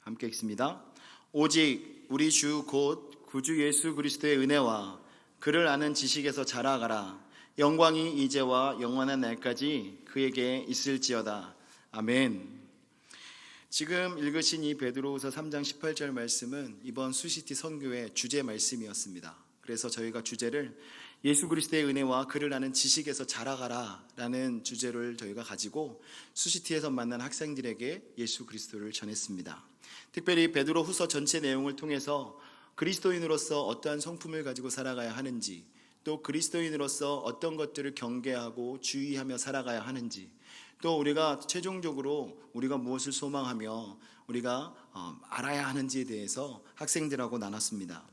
함께 읽습니다. 오직 우리 주 곧 구주 예수 그리스도의 은혜와 그를 아는 지식에서 자라가라. 영광이 이제와 영원한 날까지 그에게 있을지어다. 아멘. 지금 읽으신 이 베드로후서 3장 18절 말씀은 이번 수시티 선교의 주제 말씀이었습니다. 그래서 저희가 주제를 예수 그리스도의 은혜와 그를 아는 지식에서 자라가라 라는 주제를 저희가 가지고 수시티에서 만난 학생들에게 예수 그리스도를 전했습니다. 특별히 베드로후서 전체 내용을 통해서 그리스도인으로서 어떠한 성품을 가지고 살아가야 하는지, 또 그리스도인으로서 어떤 것들을 경계하고 주의하며 살아가야 하는지, 또 우리가 최종적으로 우리가 무엇을 소망하며 우리가 알아야 하는지에 대해서 학생들하고 나눴습니다.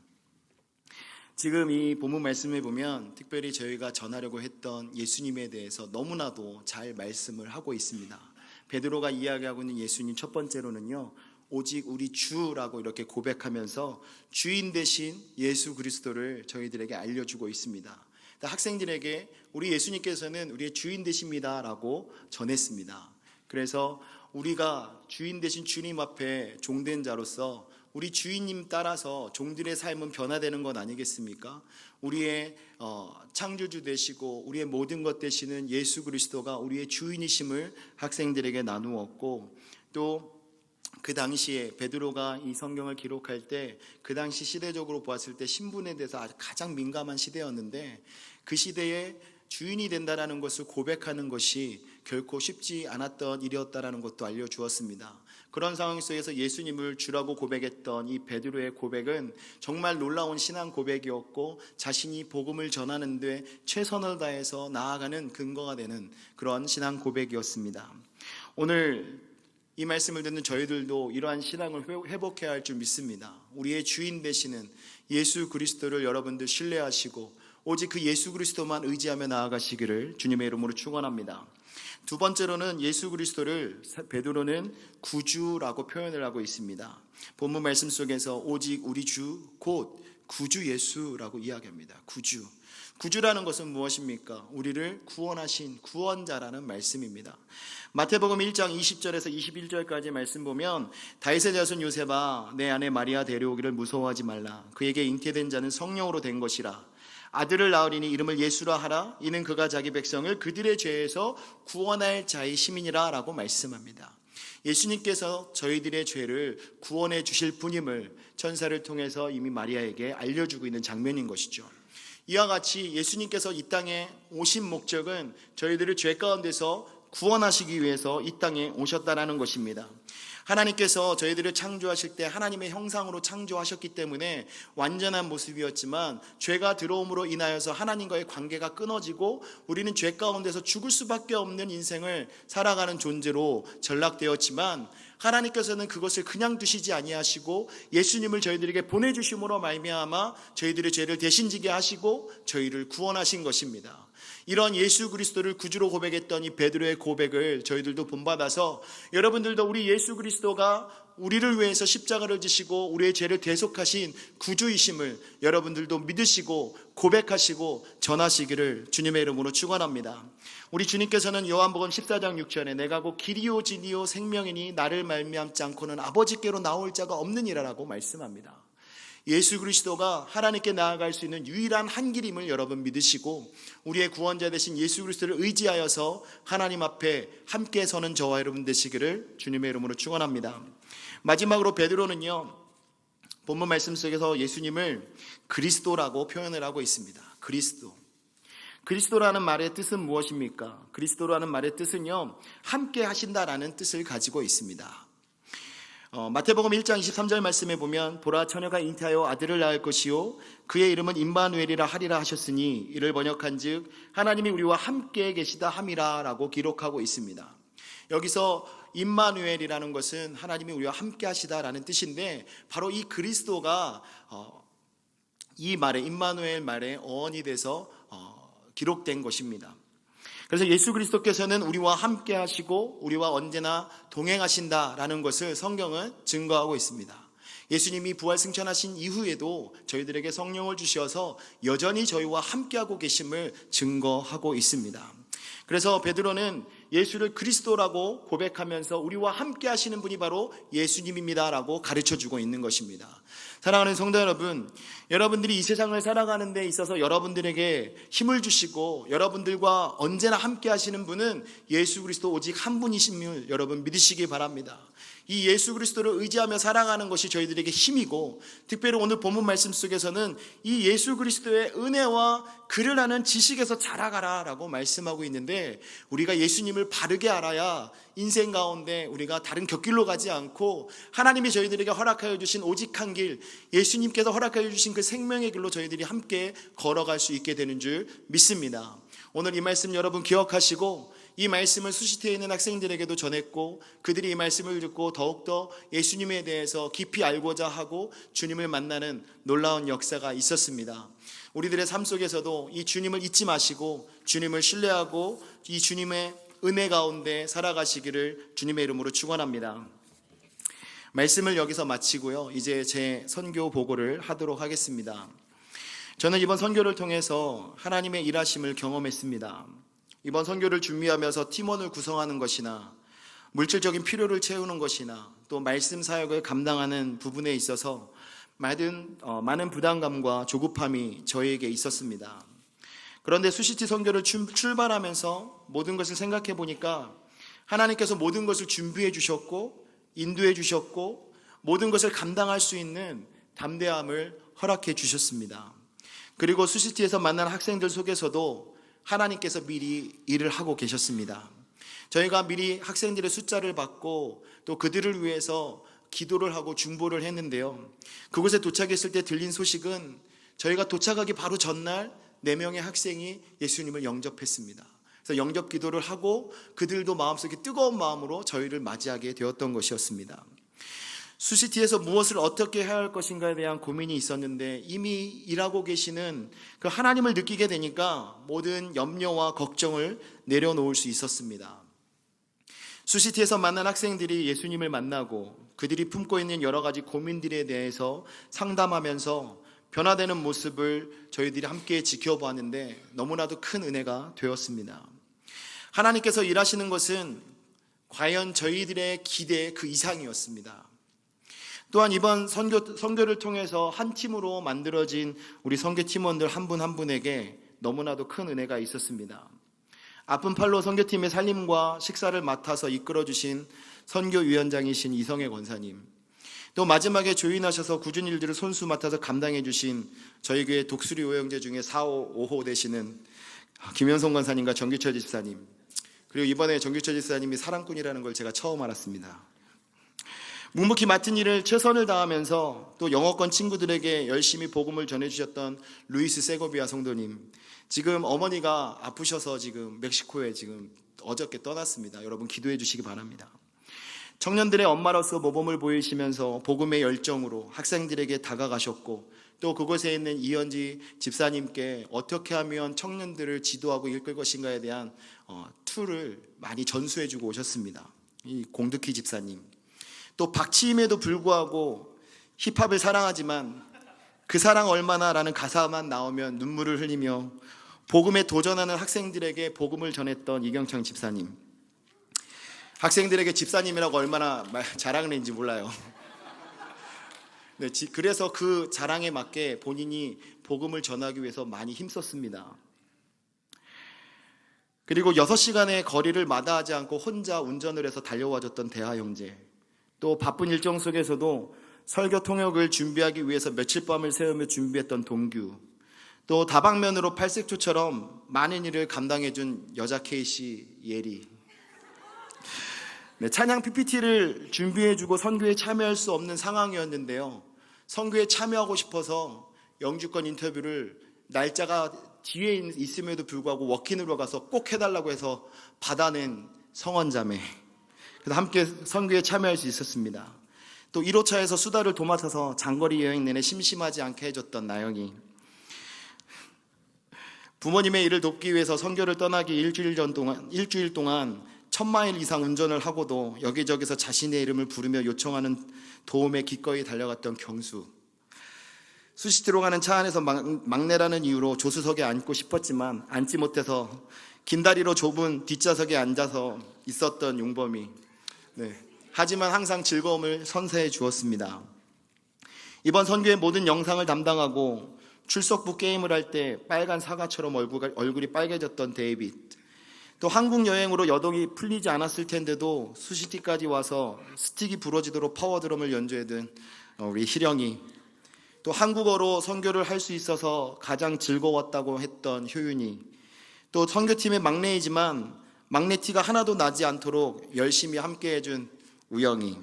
지금 이 본문 말씀을 보면 특별히 저희가 전하려고 했던 예수님에 대해서 너무나도 잘 말씀을 하고 있습니다. 베드로가 이야기하고 있는 예수님 첫 번째로는요, 오직 우리 주라고 이렇게 고백하면서 주인 되신 예수 그리스도를 저희들에게 알려주고 있습니다. 학생들에게 우리 예수님께서는 우리의 주인 되십니다 라고 전했습니다. 그래서 우리가 주인 되신 주님 앞에 종된 자로서 우리 주인님 따라서 종들의 삶은 변화되는 것 아니겠습니까? 우리의 창조주 되시고 우리의 모든 것 되시는 예수 그리스도가 우리의 주인이심을 학생들에게 나누었고, 또 그 당시에 베드로가 이 성경을 기록할 때 그 당시 시대적으로 보았을 때 신분에 대해서 아주 가장 민감한 시대였는데, 그 시대에 주인이 된다라는 것을 고백하는 것이 결코 쉽지 않았던 일이었다라는 것도 알려주었습니다. 그런 상황 속에서 예수님을 주라고 고백했던 이 베드로의 고백은 정말 놀라운 신앙 고백이었고, 자신이 복음을 전하는 데 최선을 다해서 나아가는 근거가 되는 그런 신앙 고백이었습니다. 오늘 이 말씀을 듣는 저희들도 이러한 신앙을 회복해야 할 줄 믿습니다. 우리의 주인 되시는 예수 그리스도를 여러분들 신뢰하시고 오직 그 예수 그리스도만 의지하며 나아가시기를 주님의 이름으로 축원합니다. 두 번째로는 예수 그리스도를 베드로는 구주라고 표현을 하고 있습니다. 본문 말씀 속에서 오직 우리 주 곧 구주 예수라고 이야기합니다. 구주라는 것은 무엇입니까? 우리를 구원하신 구원자라는 말씀입니다. 마태복음 1장 20절에서 21절까지 말씀 보면, 다윗의 자손 요셉아 내 아내 마리아 데려오기를 무서워하지 말라. 그에게 잉태된 자는 성령으로 된 것이라. 아들을 낳으리니 이름을 예수라 하라. 이는 그가 자기 백성을 그들의 죄에서 구원할 자의 시민이라 라고 말씀합니다. 예수님께서 저희들의 죄를 구원해 주실 분임을 천사를 통해서 이미 마리아에게 알려주고 있는 장면인 것이죠. 이와 같이 예수님께서 이 땅에 오신 목적은 저희들을 죄 가운데서 구원하시기 위해서 이 땅에 오셨다라는 것입니다. 하나님께서 저희들을 창조하실 때 하나님의 형상으로 창조하셨기 때문에 완전한 모습이었지만, 죄가 들어옴으로 인하여서 하나님과의 관계가 끊어지고 우리는 죄 가운데서 죽을 수밖에 없는 인생을 살아가는 존재로 전락되었지만, 하나님께서는 그것을 그냥 두시지 아니하시고 예수님을 저희들에게 보내주심으로 말미암아 저희들의 죄를 대신 지게 하시고 저희를 구원하신 것입니다. 이런 예수 그리스도를 구주로 고백했던 이 베드로의 고백을 저희들도 본받아서 여러분들도 우리 예수 그리스도가 우리를 위해서 십자가를 지시고 우리의 죄를 대속하신 구주이심을 여러분들도 믿으시고 고백하시고 전하시기를 주님의 이름으로 축원합니다. 우리 주님께서는 요한복음 14장 6절에 내가 곧 길이요 진리요 생명이니 나를 말미암지 않고는 아버지께로 나올 자가 없느니라라고 말씀합니다. 예수 그리스도가 하나님께 나아갈 수 있는 유일한 한 길임을 여러분 믿으시고 우리의 구원자 되신 예수 그리스도를 의지하여서 하나님 앞에 함께 서는 저와 여러분 되시기를 주님의 이름으로 축원합니다. 마지막으로 베드로는요, 본문 말씀 속에서 예수님을 그리스도라고 표현을 하고 있습니다. 그리스도라는 말의 뜻은 무엇입니까? 그리스도라는 말의 뜻은요, 함께 하신다라는 뜻을 가지고 있습니다. 마태복음 1장 23절 말씀에 보면, 보라 처녀가 잉태하여 아들을 낳을 것이요 그의 이름은 임마누엘이라 하리라 하셨으니 이를 번역한즉 하나님이 우리와 함께 계시다 함이라 라고 기록하고 있습니다. 여기서 임마누엘이라는 것은 하나님이 우리와 함께 하시다라는 뜻인데, 바로 이 그리스도가 이 말에 임마누엘 말에 어원이 돼서 기록된 것입니다. 그래서 예수 그리스도께서는 우리와 함께 하시고 우리와 언제나 동행하신다라는 것을 성경은 증거하고 있습니다. 예수님이 부활 승천하신 이후에도 저희들에게 성령을 주셔서 여전히 저희와 함께하고 계심을 증거하고 있습니다. 그래서 베드로는 예수를 그리스도라고 고백하면서 우리와 함께 하시는 분이 바로 예수님입니다라고 가르쳐주고 있는 것입니다. 사랑하는 성도 여러분, 여러분들이 이 세상을 살아가는 데 있어서 여러분들에게 힘을 주시고 여러분들과 언제나 함께 하시는 분은 예수 그리스도 오직 한 분이심을 여러분 믿으시기 바랍니다. 이 예수 그리스도를 의지하며 살아가는 것이 저희들에게 힘이고, 특별히 오늘 본문 말씀 속에서는 이 예수 그리스도의 은혜와 그를 아는 지식에서 자라가라 라고 말씀하고 있는데, 우리가 예수님을 바르게 알아야 인생 가운데 우리가 다른 곁길로 가지 않고 하나님이 저희들에게 허락하여 주신 오직 한 길, 예수님께서 허락하여 주신 그 생명의 길로 저희들이 함께 걸어갈 수 있게 되는 줄 믿습니다. 오늘 이 말씀 여러분 기억하시고 이 말씀을 수시티에 있는 학생들에게도 전했고, 그들이 이 말씀을 듣고 더욱더 예수님에 대해서 깊이 알고자 하고 주님을 만나는 놀라운 역사가 있었습니다. 우리들의 삶 속에서도 이 주님을 잊지 마시고 주님을 신뢰하고 이 주님의 은혜 가운데 살아가시기를 주님의 이름으로 축원합니다. 말씀을 여기서 마치고요, 이제 제 선교 보고를 하도록 하겠습니다. 저는 이번 선교를 통해서 하나님의 일하심을 경험했습니다. 이번 선교를 준비하면서 팀원을 구성하는 것이나 물질적인 필요를 채우는 것이나 또 말씀 사역을 감당하는 부분에 있어서 많은 부담감과 조급함이 저에게 있었습니다. 그런데 수시티 선교를 출발하면서 모든 것을 생각해 보니까 하나님께서 모든 것을 준비해 주셨고 인도해 주셨고 모든 것을 감당할 수 있는 담대함을 허락해 주셨습니다. 그리고 수시티에서 만난 학생들 속에서도 하나님께서 미리 일을 하고 계셨습니다. 저희가 미리 학생들의 숫자를 받고 또 그들을 위해서 기도를 하고 중보를 했는데요, 그곳에 도착했을 때 들린 소식은 저희가 도착하기 바로 전날 4명의 학생이 예수님을 영접했습니다. 그래서 영접 기도를 하고 그들도 마음속에 뜨거운 마음으로 저희를 맞이하게 되었던 것이었습니다. 수시티에서 무엇을 어떻게 해야 할 것인가에 대한 고민이 있었는데, 이미 일하고 계시는 그 하나님을 느끼게 되니까 모든 염려와 걱정을 내려놓을 수 있었습니다. 수시티에서 만난 학생들이 예수님을 만나고 그들이 품고 있는 여러 가지 고민들에 대해서 상담하면서 변화되는 모습을 저희들이 함께 지켜보았는데 너무나도 큰 은혜가 되었습니다. 하나님께서 일하시는 것은 과연 저희들의 기대 그 이상이었습니다. 또한 이번 선교를 통해서 한 팀으로 만들어진 우리 선교팀원들 한 분 한 분에게 너무나도 큰 은혜가 있었습니다. 아픈 팔로 선교팀의 살림과 식사를 맡아서 이끌어주신 선교위원장이신 이성애 권사님, 또 마지막에 조인하셔서 굳은 일들을 손수 맡아서 감당해 주신 저희 교회 독수리 오형제 중에 4호, 5호 되시는 김현성 권사님과 정규철 집사님, 그리고 이번에 정규철 집사님이 사랑꾼이라는 걸 제가 처음 알았습니다. 묵묵히 맡은 일을 최선을 다하면서 또 영어권 친구들에게 열심히 복음을 전해주셨던 루이스 세고비아 성도님, 지금 어머니가 아프셔서 지금 멕시코에 지금 어저께 떠났습니다. 여러분 기도해 주시기 바랍니다. 청년들의 엄마로서 모범을 보이시면서 복음의 열정으로 학생들에게 다가가셨고, 또 그곳에 있는 이현지 집사님께 어떻게 하면 청년들을 지도하고 이끌 것인가에 대한 툴을 많이 전수해 주고 오셨습니다. 이 공득희 집사님, 또 박치임에도 불구하고 힙합을 사랑하지만 그 사랑 얼마나라는 가사만 나오면 눈물을 흘리며 복음에 도전하는 학생들에게 복음을 전했던 이경창 집사님, 학생들에게 집사님이라고 얼마나 자랑을 했는지 몰라요. 네, 그래서 그 자랑에 맞게 본인이 복음을 전하기 위해서 많이 힘썼습니다. 그리고 6시간의 거리를 마다하지 않고 혼자 운전을 해서 달려와줬던 대하 형제, 또 바쁜 일정 속에서도 설교 통역을 준비하기 위해서 며칠 밤을 새우며 준비했던 동규, 또 다방면으로 팔색조처럼 많은 일을 감당해준 여자 K씨 예리, 네, 찬양 PPT를 준비해주고 선교에 참여할 수 없는 상황이었는데요, 선교에 참여하고 싶어서 영주권 인터뷰를 날짜가 뒤에 있음에도 불구하고 워킹으로 가서 꼭 해달라고 해서 받아낸 성원자매, 그래서 함께 선교에 참여할 수 있었습니다. 또 1호차에서 수다를 도맡아서 장거리 여행 내내 심심하지 않게 해줬던 나영이, 부모님의 일을 돕기 위해서 선교를 떠나기 일주일 동안 1000마일 이상 운전을 하고도 여기저기서 자신의 이름을 부르며 요청하는 도움에 기꺼이 달려갔던 경수, 수시티로 가는 차 안에서 막내라는 이유로 조수석에 앉고 싶었지만 앉지 못해서 긴 다리로 좁은 뒷좌석에 앉아서 있었던 용범이, 하지만 항상 즐거움을 선사해 주었습니다. 이번 선교의 모든 영상을 담당하고 출석부 게임을 할 때 빨간 사과처럼 얼굴이 빨개졌던 데이빗, 또 한국 여행으로 여독이 풀리지 않았을 텐데도 수시티까지 와서 스틱이 부러지도록 파워드럼을 연주해둔 우리 희령이, 또 한국어로 선교를 할 수 있어서 가장 즐거웠다고 했던 효윤이, 또 선교팀의 막내이지만 막내티가 하나도 나지 않도록 열심히 함께 해준 우영이,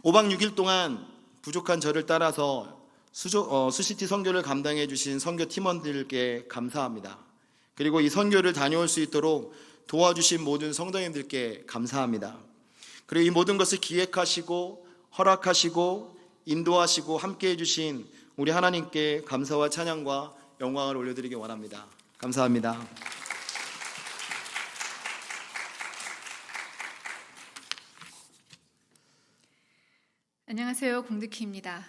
5박 6일 동안 부족한 저를 따라서 수시티 선교를 감당해 주신 선교 팀원들께 감사합니다. 그리고 이 선교를 다녀올 수 있도록 도와주신 모든 성도님들께 감사합니다. 그리고 이 모든 것을 기획하시고 허락하시고 인도하시고 함께 해주신 우리 하나님께 감사와 찬양과 영광을 올려드리기 원합니다. 감사합니다. 안녕하세요. 공득희입니다.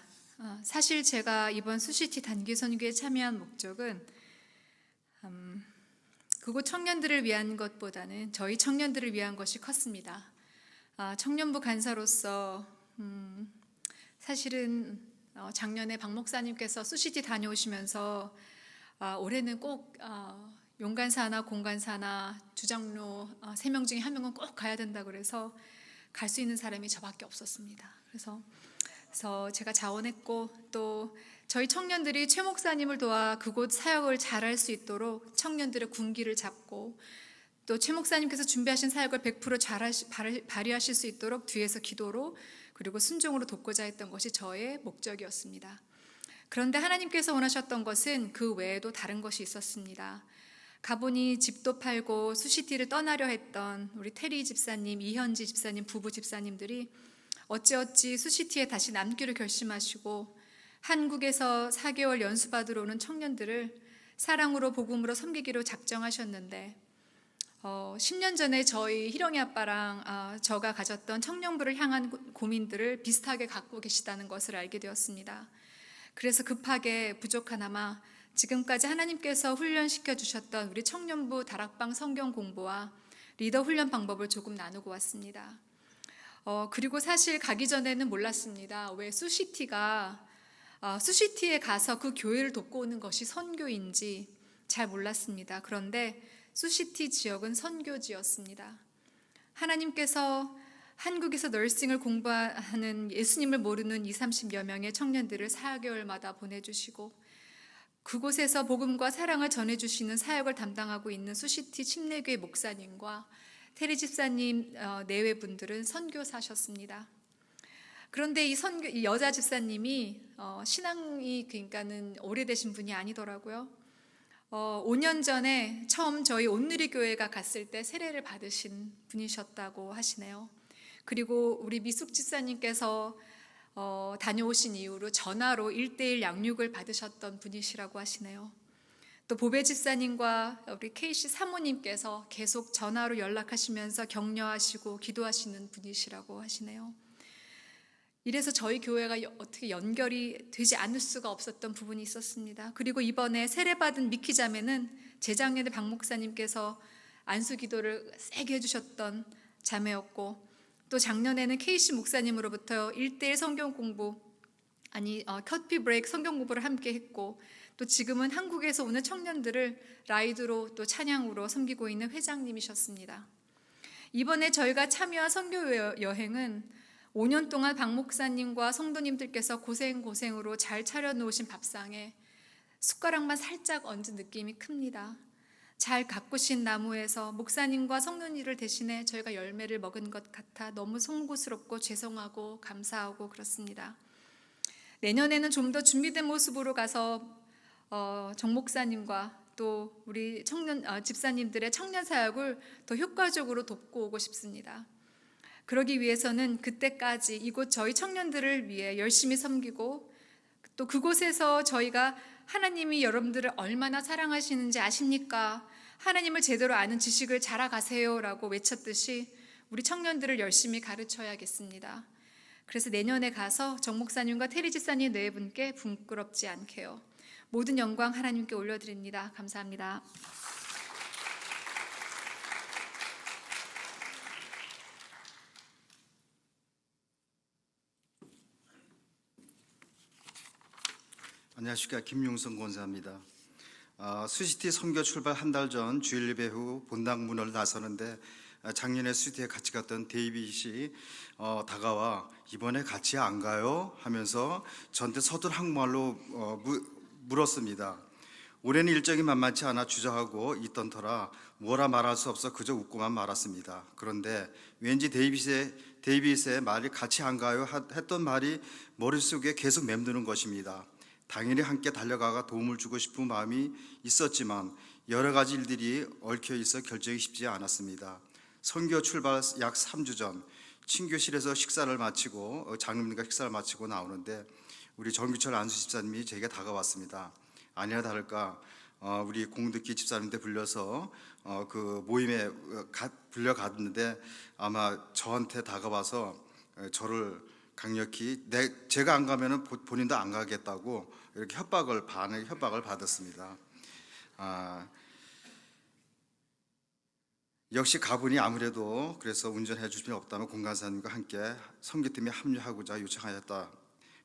사실 제가 이번 수시티 단기 선교에 참여한 목적은 그곳 청년들을 위한 것보다는 저희 청년들을 위한 것이 컸습니다. 청년부 간사로서 사실은 작년에 박 목사님께서 수시티 다녀오시면서 올해는 꼭 용간사나 공간사나 주장로 3명 중에 1명은 꼭 가야 된다고 그래서 갈 수 있는 사람이 저밖에 없었습니다. 그래서 제가 자원했고, 또 저희 청년들이 최 목사님을 도와 그곳 사역을 잘할 수 있도록 청년들의 군기를 잡고, 또 최 목사님께서 준비하신 사역을 100% 발휘하실 수 있도록 뒤에서 기도로 그리고 순종으로 돕고자 했던 것이 저의 목적이었습니다. 그런데 하나님께서 원하셨던 것은 그 외에도 다른 것이 있었습니다. 가보니 집도 팔고 수시티를 떠나려 했던 우리 테리 집사님, 이현지 집사님, 부부 집사님들이 어찌어찌 수시티에 다시 남기로 결심하시고 한국에서 4개월 연수받으러 오는 청년들을 사랑으로 복음으로 섬기기로 작정하셨는데 10년 전에 저희 희령이 아빠랑 저가 가졌던 청년부를 향한 고민들을 비슷하게 갖고 계시다는 것을 알게 되었습니다. 그래서 급하게 부족하나마 지금까지 하나님께서 훈련시켜 주셨던 우리 청년부 다락방 성경 공부와 리더 훈련 방법을 조금 나누고 왔습니다. 그리고 사실 가기 전에는 몰랐습니다. 왜 수시티에 가서 그 교회를 돕고 오는 것이 선교인지 잘 몰랐습니다. 그런데 수시티 지역은 선교지였습니다. 하나님께서 한국에서 너싱을 공부하는 예수님을 모르는 20-30여 명의 청년들을 4개월마다 보내주시고 그곳에서 복음과 사랑을 전해주시는 사역을 담당하고 있는 수시티 침례교회 목사님과 테리 집사님 내외분들은 선교사셨습니다. 그런데 이 여자 집사님이 신앙이 그러니까는 오래되신 분이 아니더라고요. 5년 전에 처음 저희 온누리교회가 갔을 때 세례를 받으신 분이셨다고 하시네요. 그리고 우리 미숙 집사님께서 다녀오신 이후로 전화로 1:1 양육을 받으셨던 분이시라고 하시네요. 또 보배 집사님과 우리 K씨 사모님께서 계속 전화로 연락하시면서 격려하시고 기도하시는 분이시라고 하시네요. 이래서 저희 교회가 어떻게 연결이 되지 않을 수가 없었던 부분이 있었습니다. 그리고 이번에 세례받은 미키 자매는 재작년에 박 목사님께서 안수 기도를 세게 해주셨던 자매였고, 또 작년에는 K씨 목사님으로부터 1:1 성경 공부, 커피 브레이크 성경 공부를 함께 했고, 또 지금은 한국에서 오는 청년들을 라이드로 또 찬양으로 섬기고 있는 회장님이셨습니다. 이번에 저희가 참여한 선교 여행은 5년 동안 박 목사님과 성도님들께서 고생으로 잘 차려놓으신 밥상에 숟가락만 살짝 얹은 느낌이 큽니다. 잘 가꾸신 나무에서 목사님과 성도님을 대신해 저희가 열매를 먹은 것 같아 너무 송구스럽고 죄송하고 감사하고 그렇습니다. 내년에는 좀 더 준비된 모습으로 가서 정 목사님과 또 우리 집사님들의 청년 사역을 더 효과적으로 돕고 오고 싶습니다. 그러기 위해서는 그때까지 이곳 저희 청년들을 위해 열심히 섬기고, 또 그곳에서 저희가 하나님이 여러분들을 얼마나 사랑하시는지 아십니까? 하나님을 제대로 아는 지식을 자라가세요 라고 외쳤듯이 우리 청년들을 열심히 가르쳐야겠습니다. 그래서 내년에 가서 정 목사님과 테리 집사님 네 분께 부끄럽지 않게요. 모든 영광 하나님께 올려드립니다. 감사합니다. 안녕하십니까. 김용성 권사입니다. 수시티 선교 출발 한 달 전 주일 예배 후 본당 문을 나서는데 작년에 수시티에 같이 갔던 데이빗이 다가와 이번에 같이 안 가요? 하면서 저한테 서툴 한국말로 물었습니다. 올해는 일정이 만만치 않아 주저하고 있던 터라 뭐라 말할 수 없어 그저 웃고만 말았습니다. 그런데 왠지 데이빗의 말이 같이 안 가요 했던 말이 머릿속에 계속 맴도는 것입니다. 당연히 함께 달려가가 도움을 주고 싶은 마음이 있었지만 여러 가지 일들이 얽혀 있어 결정이 쉽지 않았습니다. 선교 출발 약 3주 전 친교실에서 식사를 마치고 장로님과 식사를 마치고 나오는데 우리 정규철 안수 집사님이 제게 다가왔습니다. 아니나 다를까 우리 공덕기 집사님한테 불려서 그 모임에 불려갔는데 아마 저한테 다가와서 저를 강력히 제가 안 가면은 본인도 안 가겠다고 이렇게 협박을 받았습니다. 역시 가보니 아무래도 그래서 운전해 주실 수 없다면 공간사님과 함께 선교팀에 합류하고자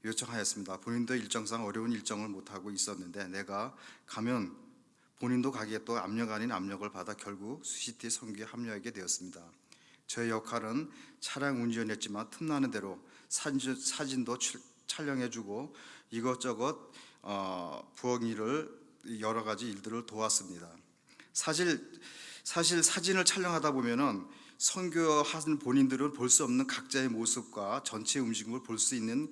요청하였습니다. 본인도 일정상 어려운 일정을 못 하고 있었는데 내가 가면 본인도 가겠다고 압력 아닌 압력을 받아 결국 수시티 선교에 합류하게 되었습니다. 저의 역할은 차량 운전했지만 틈나는 대로 사진도 촬영해주고 이것저것 부엌 일을 여러 가지 일들을 도왔습니다. 사실 사진을 촬영하다 보면은 선교하는 본인들은 볼 수 없는 각자의 모습과 전체 움직임을 볼 수 있는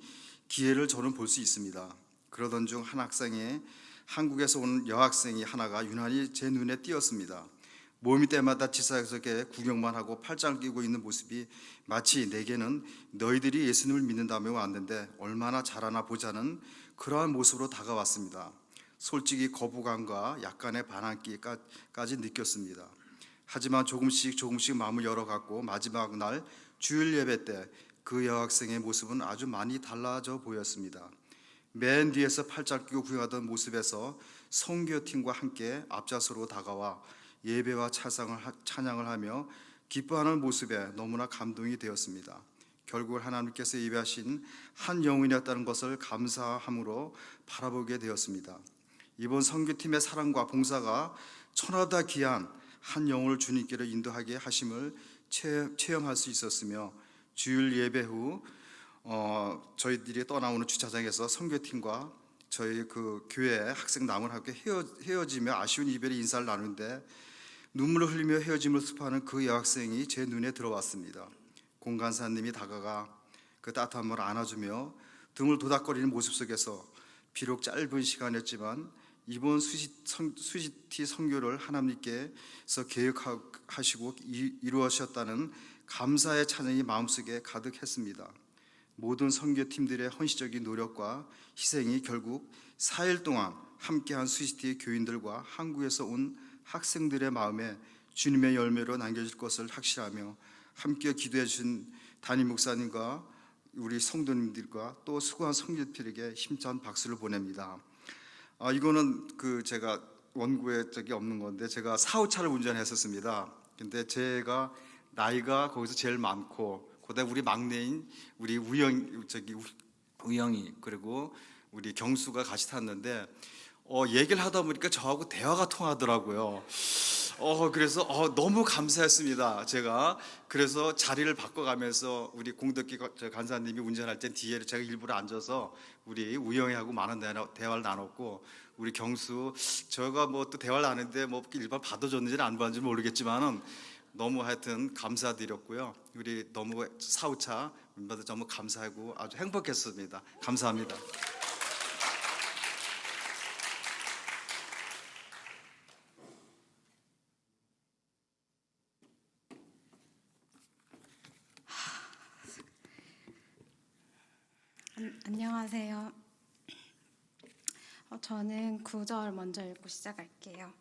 기회를 저는 볼 수 있습니다. 그러던 중 한 학생이 한국에서 온 여학생이 하나가 유난히 제 눈에 띄었습니다. 모임이 때마다 지사역에 구경만 하고 팔짱을 끼고 있는 모습이 마치 내게는 너희들이 예수님을 믿는다며 왔는데 얼마나 잘하나 보자는 그러한 모습으로 다가왔습니다. 솔직히 거부감과 약간의 반항기까지 느꼈습니다. 하지만 조금씩 마음을 열어갔고 마지막 날 주일 예배 때 그 여학생의 모습은 아주 많이 달라져 보였습니다. 맨 뒤에서 팔짱 끼고 구경하던 모습에서 선교팀과 함께 앞좌석으로 다가와 예배와 찬양을 하며 기뻐하는 모습에 너무나 감동이 되었습니다. 결국 하나님께서 예배하신 한 영혼이었다는 것을 감사함으로 바라보게 되었습니다. 이번 선교팀의 사랑과 봉사가 천하다 귀한 한 영혼을 주님께로 인도하게 하심을 체험할 수 있었으며 주일 예배 후 저희들이 떠나오는 주차장에서 선교팀과 저희 그 교회 학생 남은 학교 헤어지며 아쉬운 이별의 인사를 나누는데 눈물을 흘리며 헤어짐을 슬퍼하는 그 여학생이 제 눈에 들어왔습니다. 공간사님이 다가가 그 따뜻한 말을 안아주며 등을 도닥거리는 모습 속에서 비록 짧은 시간이었지만 이번 수시티 선교를 하나님께서 계획하시고 이루어졌다는 감사의 찬양이 마음속에 가득했습니다. 모든 선교팀들의 헌신적인 노력과 희생이 결국 4일 동안 함께한 수시티 교인들과 한국에서 온 학생들의 마음에 주님의 열매로 남겨질 것을 확신하며 함께 기도해 주신 담임 목사님과 우리 성도님들과 또 수고한 선교팀들에게 힘찬 박수를 보냅니다. 이거는 제가 원고에 적이 없는 건데 제가 4호차를 운전했었습니다. 근데 제가 나이가 거기서 제일 많고 그다음에 우리 막내인 우리 우영이 그리고 우리 경수가 같이 탔는데 얘기를 하다 보니까 저하고 대화가 통하더라고요. 그래서 너무 감사했습니다. 제가 그래서 자리를 바꿔가면서 우리 공덕기 간사님이 운전할 때 뒤에 제가 일부러 앉아서 우리 우영이하고 많은 대화를 나눴고 우리 경수 저가 뭐 또 대화를 나눴는데 뭐 일반 받아줬는지는 안 받았는지 모르겠지만은 너무 하여튼 감사드렸고요. 우리 너무 4호차 멤버들 너무 감사하고 아주 행복했습니다. 감사합니다. 안녕하세요. 저는 9절 먼저 읽고 시작할게요.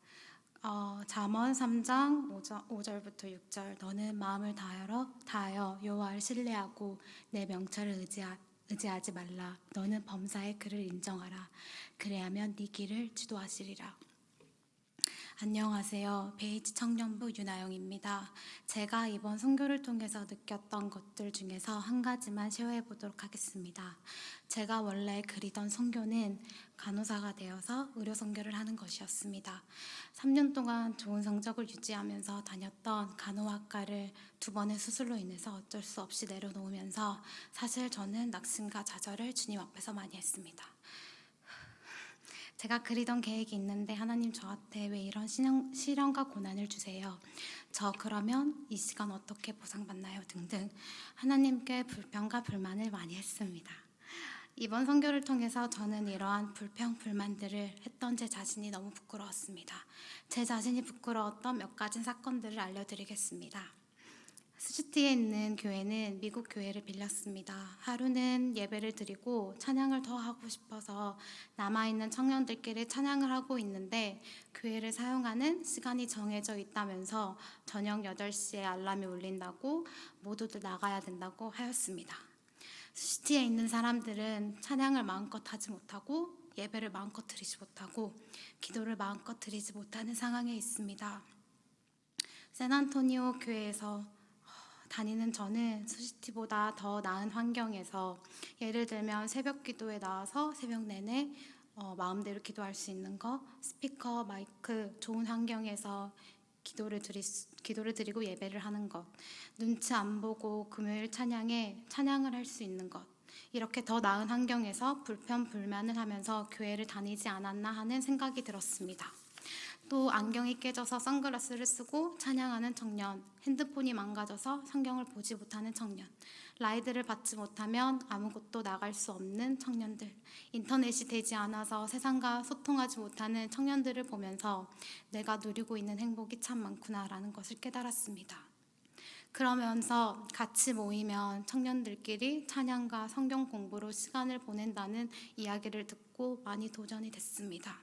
잠언 3장 5절부터 6절. 너는 마음을 다하여 여호와를 신뢰하고 내 명철을 의지하지 말라. 너는 범사의 그를 인정하라. 그래야면 네 길을 지도하시리라. 안녕하세요. 베이지 청년부 윤아영입니다. 제가 이번 선교를 통해서 느꼈던 것들 중에서 한 가지만 쉐어해 보도록 하겠습니다. 제가 원래 그리던 선교는 간호사가 되어서 의료 선교를 하는 것이었습니다. 3년 동안 좋은 성적을 유지하면서 다녔던 간호학과를 2번의 수술로 인해서 어쩔 수 없이 내려놓으면서 사실 저는 낙심과 좌절을 주님 앞에서 많이 했습니다. 제가 그리던 계획이 있는데 하나님 저한테 왜 이런 시련과 고난을 주세요? 저 그러면 이 시간 어떻게 보상받나요? 등등 하나님께 불평과 불만을 많이 했습니다. 이번 선교를 통해서 저는 이러한 불평, 불만들을 했던 제 자신이 너무 부끄러웠습니다. 제 자신이 부끄러웠던 몇 가지 사건들을 알려드리겠습니다. 수시티에 있는 교회는 미국 교회를 빌렸습니다. 하루는 예배를 드리고 찬양을 더 하고 싶어서 남아있는 청년들끼리 찬양을 하고 있는데 교회를 사용하는 시간이 정해져 있다면서 저녁 8시에 알람이 울린다고 모두들 나가야 된다고 하였습니다. 수시티에 있는 사람들은 찬양을 마음껏 하지 못하고 예배를 마음껏 드리지 못하고 기도를 마음껏 드리지 못하는 상황에 있습니다. 샌안토니오 교회에서 다니는 저는 수시티보다 더 나은 환경에서 예를 들면 새벽 기도에 나와서 새벽 내내 마음대로 기도할 수 있는 거, 스피커, 마이크, 좋은 환경에서 기도를 드리고 예배를 하는 것, 눈치 안 보고 금요일 찬양에 찬양을 할 수 있는 것, 이렇게 더 나은 환경에서 불평, 불만을 하면서 교회를 다니지 않았나 하는 생각이 들었습니다. 또 안경이 깨져서 선글라스를 쓰고 찬양하는 청년, 핸드폰이 망가져서 성경을 보지 못하는 청년, 라이드를 받지 못하면 아무것도 나갈 수 없는 청년들, 인터넷이 되지 않아서 세상과 소통하지 못하는 청년들을 보면서 내가 누리고 있는 행복이 참 많구나라는 것을 깨달았습니다. 그러면서 같이 모이면 청년들끼리 찬양과 성경 공부로 시간을 보낸다는 이야기를 듣고 많이 도전이 됐습니다.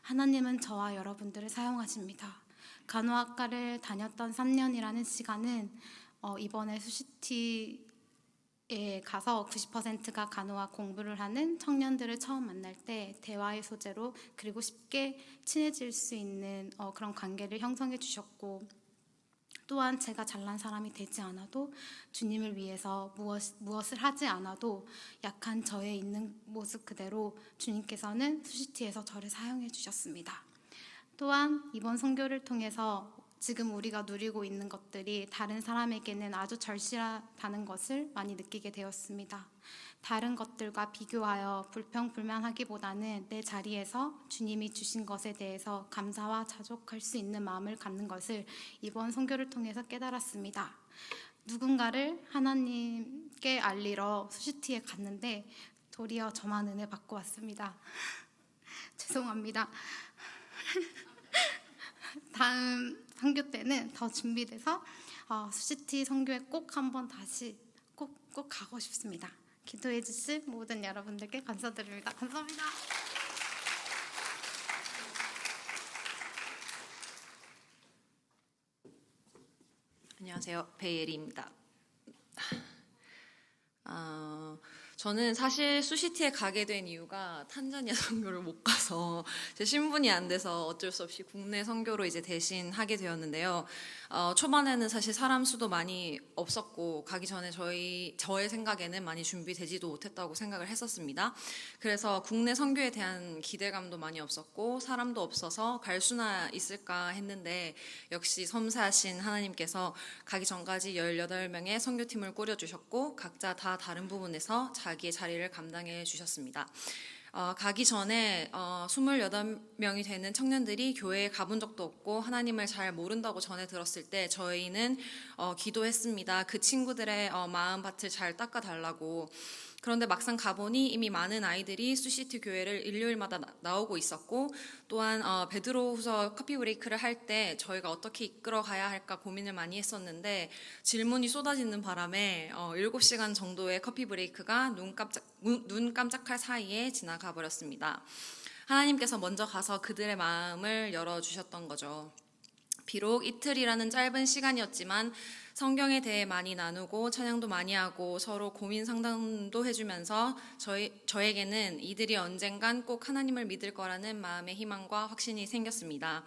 하나님은 저와 여러분들을 사용하십니다. 간호학과를 다녔던 3년이라는 시간은 이번에 수시티에 가서 90%가 간호학 공부를 하는 청년들을 처음 만날 때 대화의 소재로 그리고 쉽게 친해질 수 있는 그런 관계를 형성해 주셨고, 또한 제가 잘난 사람이 되지 않아도 주님을 위해서 무엇을 하지 않아도 약한 저의 있는 모습 그대로 주님께서는 수시티에서 저를 사용해 주셨습니다. 또한 이번 선교를 통해서 지금 우리가 누리고 있는 것들이 다른 사람에게는 아주 절실하다는 것을 많이 느끼게 되었습니다. 다른 것들과 비교하여 불평불만하기보다는 내 자리에서 주님이 주신 것에 대해서 감사와 자족할 수 있는 마음을 갖는 것을 이번 선교를 통해서 깨달았습니다. 누군가를 하나님께 알리러 수시티에 갔는데 도리어 저만 은혜 받고 왔습니다. 죄송합니다. 다음 선교 때는 더 준비돼서 수시티 선교에 꼭 한번 다시 꼭 가고 싶습니다. 기도해 주실 모든 여러분들께 감사드립니다. 감사합니다. 안녕하세요. 베이엘입니다. 저는 사실 수시티에 가게 된 이유가 탄자니아 선교를 못 가서 제 신분이 안 돼서 어쩔 수 없이 국내 선교로 이제 대신 하게 되었는데요. 초반에는 사실 사람 수도 많이 없었고 가기 전에 저의 생각에는 많이 준비되지도 못했다고 생각을 했었습니다. 그래서 국내 선교에 대한 기대감도 많이 없었고 사람도 없어서 갈 수나 있을까 했는데 역시 섬세하신 하나님께서 가기 전까지 18명의 선교팀을 꾸려주셨고 각자 다 다른 부분에서 자기의 자리를 감당해 주셨습니다. 가기 전에 28명이 되는 청년들이 교회에 가본 적도 없고 하나님을 잘 모른다고 전해 들었을 때 저희는 기도했습니다. 그 친구들의 마음밭을 잘 닦아달라고. 그런데 막상 가보니 이미 많은 아이들이 수시티 교회를 일요일마다 나오고 있었고 또한 베드로후서 커피 브레이크를 할 때 저희가 어떻게 이끌어 가야 할까 고민을 많이 했었는데 질문이 쏟아지는 바람에 7시간 정도의 커피 브레이크가 눈 깜짝할 사이에 지나가 버렸습니다. 하나님께서 먼저 가서 그들의 마음을 열어주셨던 거죠. 비록 이틀이라는 짧은 시간이었지만 성경에 대해 많이 나누고 찬양도 많이 하고 서로 고민 상담도 해주면서 저에게는 이들이 언젠간 꼭 하나님을 믿을 거라는 마음의 희망과 확신이 생겼습니다.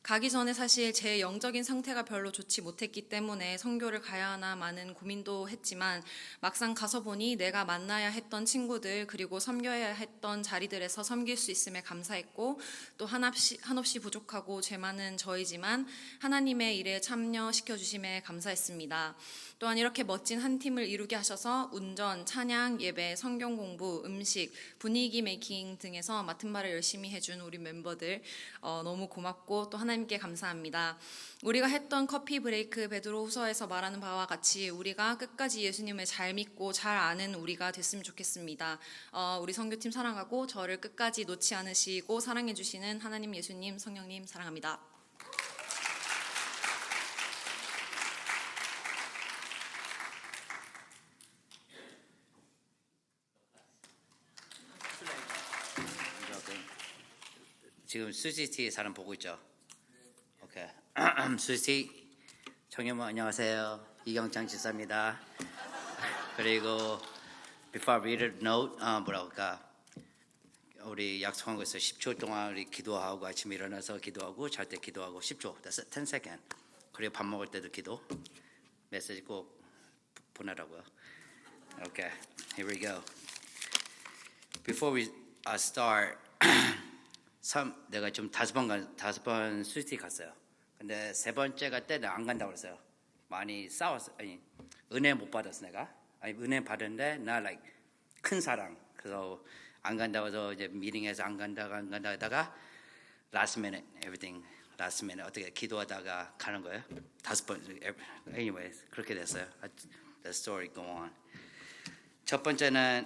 가기 전에 사실 제 영적인 상태가 별로 좋지 못했기 때문에 선교를 가야 하나 많은 고민도 했지만 막상 가서 보니 내가 만나야 했던 친구들 그리고 섬겨야 했던 자리들에서 섬길 수 있음에 감사했고 또 한없이 부족하고 죄 많은 저이지만 하나님의 일에 참여시켜 주심에 감사했습니다. 또한 이렇게 멋진 한 팀을 이루게 하셔서 운전, 찬양, 예배, 성경 공부, 음식, 분위기 메이킹 등에서 맡은 바를 열심히 해준 우리 멤버들 너무 고맙고 또 하나님께 감사합니다. 우리가 했던 커피 브레이크 베드로후서에서 말하는 바와 같이 우리가 끝까지 예수님을 잘 믿고 잘 아는 우리가 됐으면 좋겠습니다. 우리 선교팀 사랑하고 저를 끝까지 놓지 않으시고 사랑해 주시는 하나님, 예수님, 성령님 사랑합니다. 지금 수지티 사람 보고 있죠? 오케이. 수지티 청년분 안녕하세요. 이경창 지사입니다. 그리고 before I read a note, 뭐랄까 우리 약속한 거에서 10초 동안 우리 기도하고 아침에 일어나서 기도하고 잘 때 기도하고 10초, that's 10 second. 그리고 밥 먹을 때도 기도. 메시지 꼭 보내라고요. Okay, here we go. Before we start. 내가 좀 다섯 번 수시티 갔어요. 근데 세 번째 갈 때 나 안 간다고 그랬어요. 많이 싸웠어. 아니 은혜 못 받았어 내가. 아니 은혜 받았는데 나 like 큰 사랑. 그래서 안 간다고 해서 이제 미팅에서 안 간다 하다가 last minute everything last minute 어떻게 기도하다가 가는 거예요. 다섯 번 anyway 그렇게 됐어요. The story go on. 첫 번째는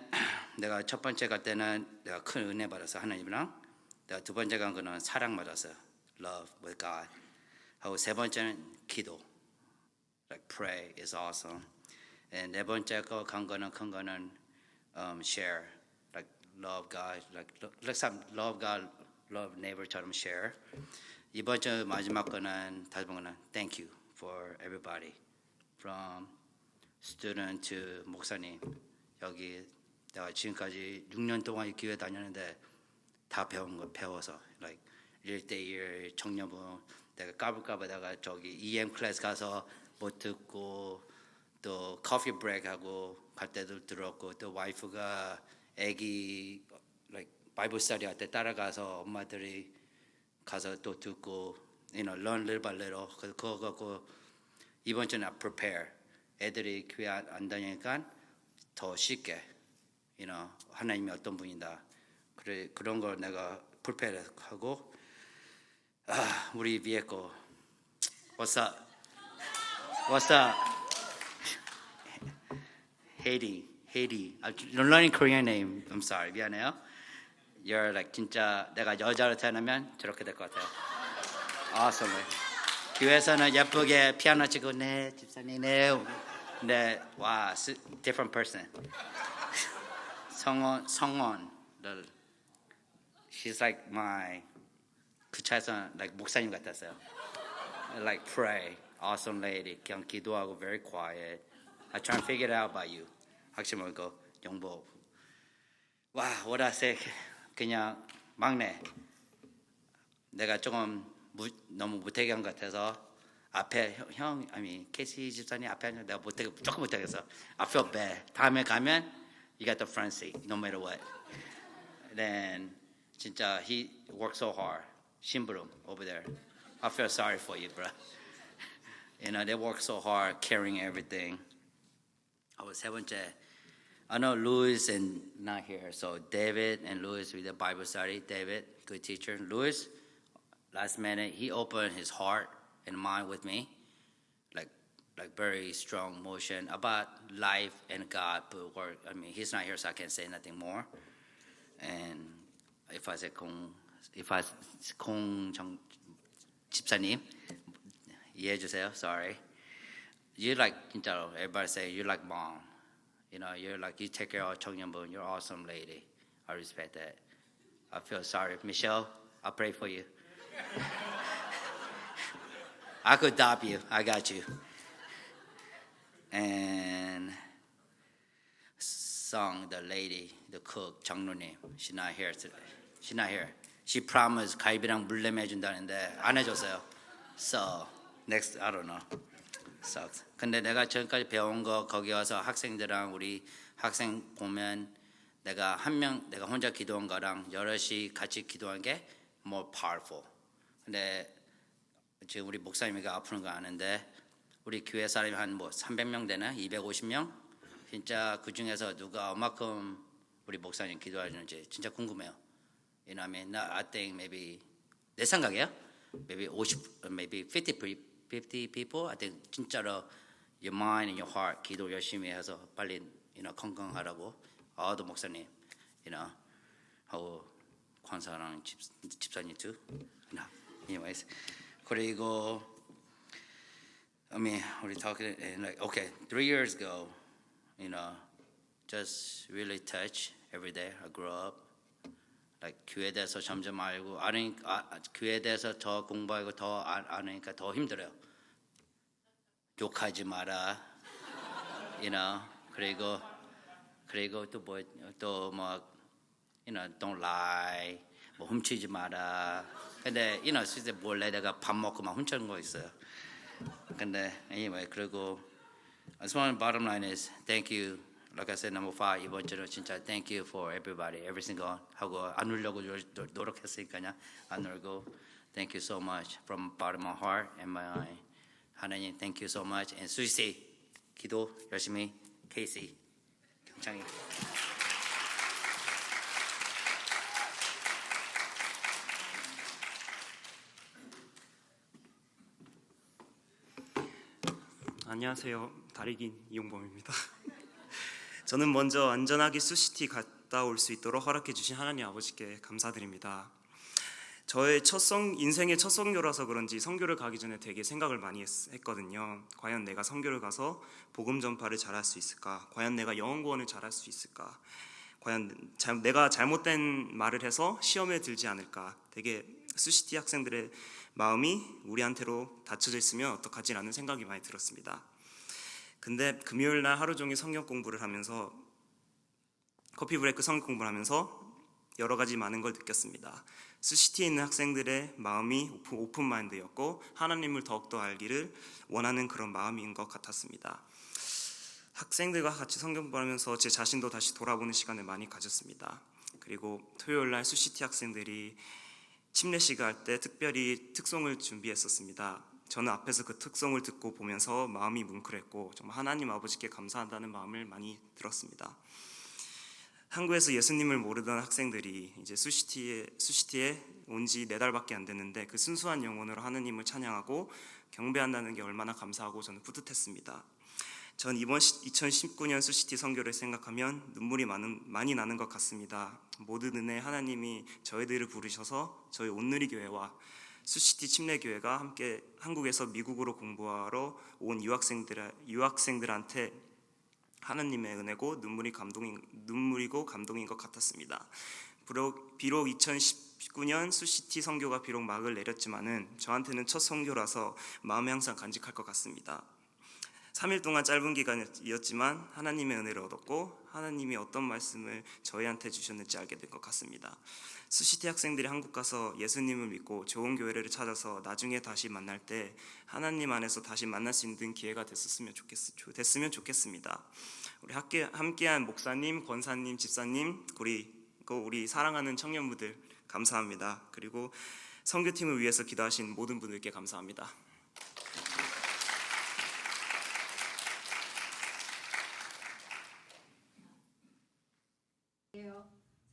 내가 첫 번째 갈 때는 내가 큰 은혜 받았어 하나님이랑. 내가 두 번째 간 거는 사랑 받았어요. Love with God. 하고 세 번째는 기도. Like pray is awesome. 네 번째 거 간 거는 큰 거는 share. Like love God. Like love God, love neighbor처럼 share. 이번 주 마지막 거는 다시 보면 thank you for everybody. From student to 목사님. 여기 내가 지금까지 6년 동안 이 교회 다녔는데 다 배운 거 배워서 like 1대1 청년부 내가 까불까불다가 저기 EM 클래스 가서 못 듣고 또 커피 브레이크 하고 갈 때도 들었고 또 와이프가 애기 like 바이블 스터디 할 때 따라가서 엄마들이 가서 또 듣고 you know learn little by little 그거 갖고 이번 주는 prepare 애들이 교회 안 다니니까 더 쉽게 you know 하나님이 어떤 분이다 그래 그런 걸 내가 프리페어하고 우리 위에 거 What's up? What's up? Haiti. I'm learning Korean name. I'm sorry. 미안해요. You're like 진짜 내가 여자로 태어나면 저렇게 될 것 같아요. Awesome. 교회에서는 예쁘게 피아노 치고 네 집사님네. 근데 와 different person. 성원. She's like my 그 차에서 like 목사님 같았어요. Like pray, awesome lady. 그냥 기도하고 very quiet. I try and figure it out about you. 확실히 뭐고 영복. 와, what I say 그냥 막내. 내가 조금 너무 못하게 것 같아서 앞에 형, 케이시 집사님 앞에 앉아 내가 조금 못하겠어. I feel bad. 다음에 가면 you got the front seat, no matter what. Then 진짜 he worked so hard. 심부름 over there. I feel sorry for you, bro. You know they work so hard carrying everything. 세 번째, I know Louis and not here, so David and Louis with the Bible study. David, good teacher. Louis, last minute he opened his heart and mind with me, like very strong motion about life and God. But work. He's not here, so I can't say nothing more. And if I say 공정 집사님 이해해 주세요. Sorry. You like 진짜로 everybody say you like mom. You know, you're like you take care of 청년분. You're awesome lady. I respect that. I feel sorry, Michelle. I pray for you. I could adopt you. I got you. and sung the lady, the cook, 장로님. She's not here today. She's not here. She promised 갈비랑 물냉면 해준다는데 안 해줬어요. So next, I don't know. Sucks. 근데 내가 지금까지 배운 거 거기 와서 학생들랑 우리 학생 보면 내가 혼자 기도한 거랑 여럿이 같이 기도한 게 more powerful. 근데 지금 우리 목사님이가 아프는 거 아는데 우리 교회 사람이 한 뭐 300명 되나? 250명? 진짜 그 중에서 누가 얼마큼 우리 목사님 기도하는지 진짜 궁금해요. You know what I mean? I think maybe 내 생각이야. Maybe 50, maybe 50 people. I think 진짜로 your mind and your heart 기도 열심히 해서 빨리 건강하라고. 아도 목사님, 하고 권사랑 집사님 too. Anyways, 그리고 I mean, we're talking like okay, 3 years ago, just really touched every day. I grew up. like 교회에 대해서 점점 알고 교회에 대해서 더 공부하고 더 아니까 더 힘들어요. 욕하지 마라, 그리고 또뭐 don't lie, 뭐 훔치지 마라. 근데 진짜 몰래 내가 밥 먹고 막 훔치는 거 있어요. 근데 anyway, 그리고 as one bottom line is thank you. Like I said, number 5 이번 주는 진짜 thank you for everybody, every single 하고 안 울려고 노력했으니까요. 안 울고 thank you so much from bottom of my heart and my mind. 하나님 thank you so much. And 수지 기도 열심히. 케이시 경창이. 안녕하세요. 다리긴 이용범입니다. 저는 먼저 안전하게 수시티 갔다 올 수 있도록 허락해 주신 하나님 아버지께 감사드립니다. 저의 인생의 첫 선교라서 그런지 선교를 가기 전에 되게 생각을 많이 했거든요. 과연 내가 선교를 가서 복음 전파를 잘할 수 있을까? 과연 내가 영혼 구원을 잘할 수 있을까? 과연 내가 잘못된 말을 해서 시험에 들지 않을까? 되게 수시티 학생들의 마음이 우리한테로 닫혀져 있으면 어떡하지라는 생각이 많이 들었습니다. 근데 금요일 날 하루 종일 성경 공부를 하면서 커피 브레이크 성경 공부를 하면서 여러 가지 많은 걸 느꼈습니다. 수시티에 있는 학생들의 마음이 오픈 마인드였고 하나님을 더욱더 알기를 원하는 그런 마음인 것 같았습니다. 학생들과 같이 성경 공부하면서 제 자신도 다시 돌아보는 시간을 많이 가졌습니다. 그리고 토요일 날 수시티 학생들이 침례식을 할 때 특별히 특송을 준비했었습니다. 저는 앞에서 그 특송을 듣고 보면서 마음이 뭉클했고 정말 하나님 아버지께 감사한다는 마음을 많이 들었습니다. 한국에서 예수님을 모르던 학생들이 이제 수시티에 온 지 4달밖에 안 됐는데 그 순수한 영혼으로 하나님을 찬양하고 경배한다는 게 얼마나 감사하고 저는 뿌듯했습니다. 전 이번 2019년 수시티 선교를 생각하면 눈물이 많이 나는 것 같습니다. 모든 은혜 하나님이 저희들을 부르셔서 저희 온누리 교회와 수시티 침례교회가 함께 한국에서 미국으로 공부하러 온 유학생들한테 하나님의 은혜고 눈물이고 감동인 것 같았습니다. 비록 2019년 수시티 선교가 비록 막을 내렸지만은 저한테는 첫 선교라서 마음에 항상 간직할 것 같습니다. 3일 동안 짧은 기간이었지만 하나님의 은혜를 얻었고 하나님이 어떤 말씀을 저희한테 주셨는지 알게 된 것 같습니다. 수시티 학생들이 한국 가서 예수님을 믿고 좋은 교회를 찾아서 나중에 다시 만날 때 하나님 안에서 다시 만날 수 있는 기회가 됐으면 좋겠습니다. 우리 함께한 목사님, 권사님, 집사님, 우리 사랑하는 청년부들 감사합니다. 그리고 선교팀을 위해서 기도하신 모든 분들께 감사합니다.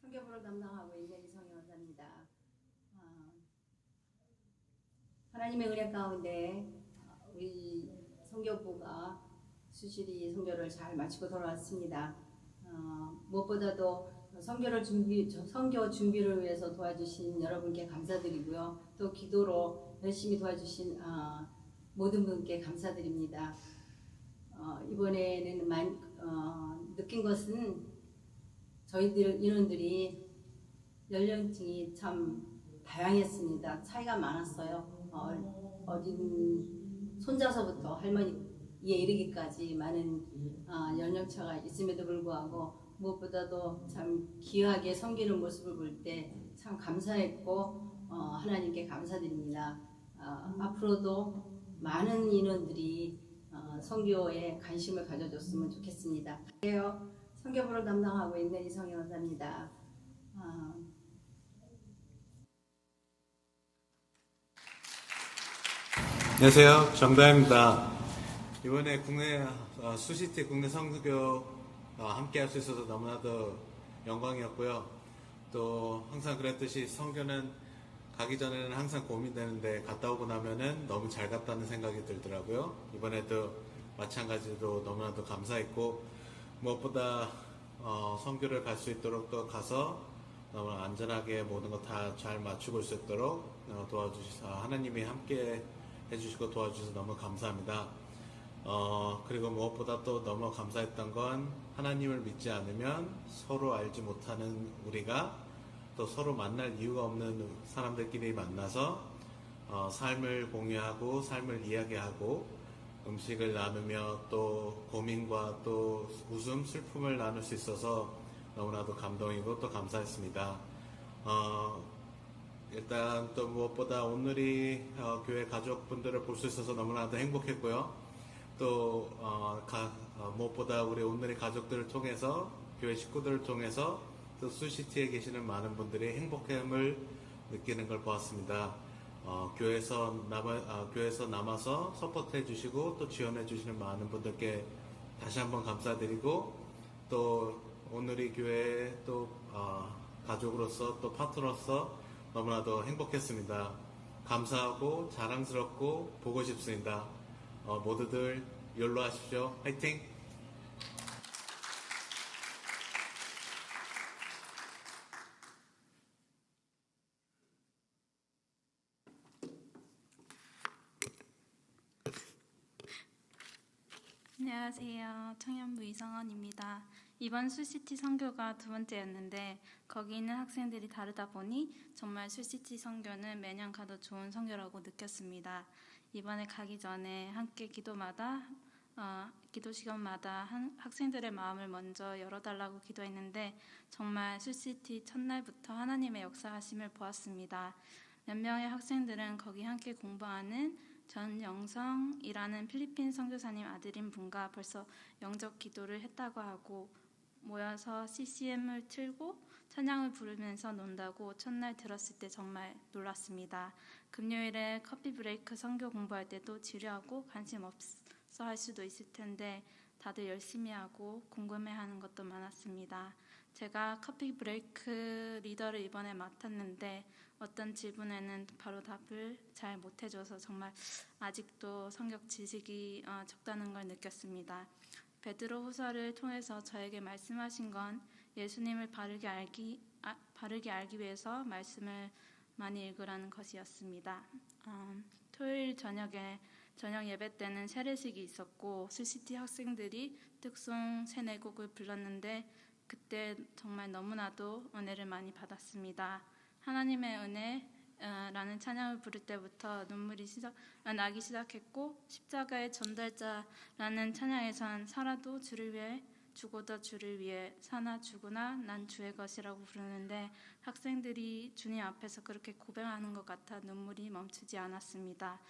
선교부를 담당하고 있는 이성희 원사입니다. 하나님의 은혜 가운데 우리 선교부가 수시리 선교를 잘 마치고 돌아왔습니다. 무엇보다도 선교 준비를 위해서 도와주신 여러분께 감사드리고요. 또 기도로 열심히 도와주신 모든 분께 감사드립니다. 이번에는 느낀 것은 저희들 인원들이 연령층이 참 다양했습니다. 차이가 많았어요. 어린 손자서부터 할머니 이르기까지 많은 연령차가 있음에도 불구하고 무엇보다도 참 귀하게 섬기는 모습을 볼 때 참 감사했고 하나님께 감사드립니다. 앞으로도 많은 인원들이 선교에 관심을 가져줬으면 좋겠습니다. 선교부를 담당하고 있는 이성희 원사입니다. 안녕하세요. 정다입니다. 이번에 국내 수시티 국내 선교 함께 할 수 있어서 너무나도 영광이었고요. 또 항상 그랬듯이 선교는 가기 전에는 항상 고민되는데 갔다 오고 나면은 너무 잘 갔다는 생각이 들더라고요. 이번에도 마찬가지로 너무나도 감사했고 무엇보다 선교를 갈 수 있도록 또 가서 너무 안전하게 모든 거 다 잘 맞추고 올 수 있도록 도와주셔서 하나님이 함께 해주시고 도와주셔서 너무 감사합니다. 그리고 무엇보다 또 너무 감사했던 건 하나님을 믿지 않으면 서로 알지 못하는 우리가 또 서로 만날 이유가 없는 사람들끼리 만나서 삶을 공유하고 삶을 이야기하고 음식을 나누며 또 고민과 또 웃음, 슬픔을 나눌 수 있어서 너무나도 감동이고 또 감사했습니다. 일단 또 무엇보다 오늘이 교회 가족분들을 볼 수 있어서 너무나도 행복했고요. 또 무엇보다 우리 오늘의 가족들을 통해서 교회 식구들을 통해서 또 수시티에 계시는 많은 분들이 행복함을 느끼는 걸 보았습니다. 교회에서 남아서 서포트해 주시고 또 지원해 주시는 많은 분들께 다시 한번 감사드리고 또 오늘이 교회 또 가족으로서 또 파트너로서 너무나도 행복했습니다. 감사하고 자랑스럽고 보고 싶습니다. 모두들 연로하십시오. 화이팅! 안녕하세요. 청년부 이성원입니다. 이번 수시티 선교가 두 번째였는데 거기 있는 학생들이 다르다 보니 정말 수시티 선교는 매년 가도 좋은 선교라고 느꼈습니다. 이번에 가기 전에 함께 기도 시간마다 학생들의 마음을 먼저 열어달라고 기도했는데 정말 수시티 첫날부터 하나님의 역사하심을 보았습니다. 몇 명의 학생들은 거기 함께 공부하는 전영성이라는 필리핀 선교사님 아들인 분과 벌써 영접 기도를 했다고 하고 모여서 CCM을 틀고 찬양을 부르면서 논다고 첫날 들었을 때 정말 놀랐습니다. 금요일에 커피 브레이크 선교 공부할 때도 지루하고 관심 없어 할 수도 있을 텐데 다들 열심히 하고 궁금해하는 것도 많았습니다. 제가 커피 브레이크 리더를 이번에 맡았는데 어떤 질문에는 바로 답을 잘 못해줘서 정말 아직도 성경 지식이 적다는 걸 느꼈습니다. 베드로 후서를 통해서 저에게 말씀하신 건 예수님을 바르게 알기 위해서 말씀을 많이 읽으라는 것이었습니다. 토요일 저녁 예배 때는 세례식이 있었고 수시티 학생들이 특송 3-4곡을 불렀는데 그때 정말 너무나도 은혜를 많이 받았습니다. 하나님의 은혜라는 찬양을 부를 때부터 눈물이 나기 시작했고 십자가의 전달자라는 찬양에선 살아도 주를 위해 죽어도 주를 위해 사나 죽으나 난 주의 것이라고 부르는데 학생들이 주님 앞에서 그렇게 고백하는 것 같아 눈물이 멈추지 않았습니다.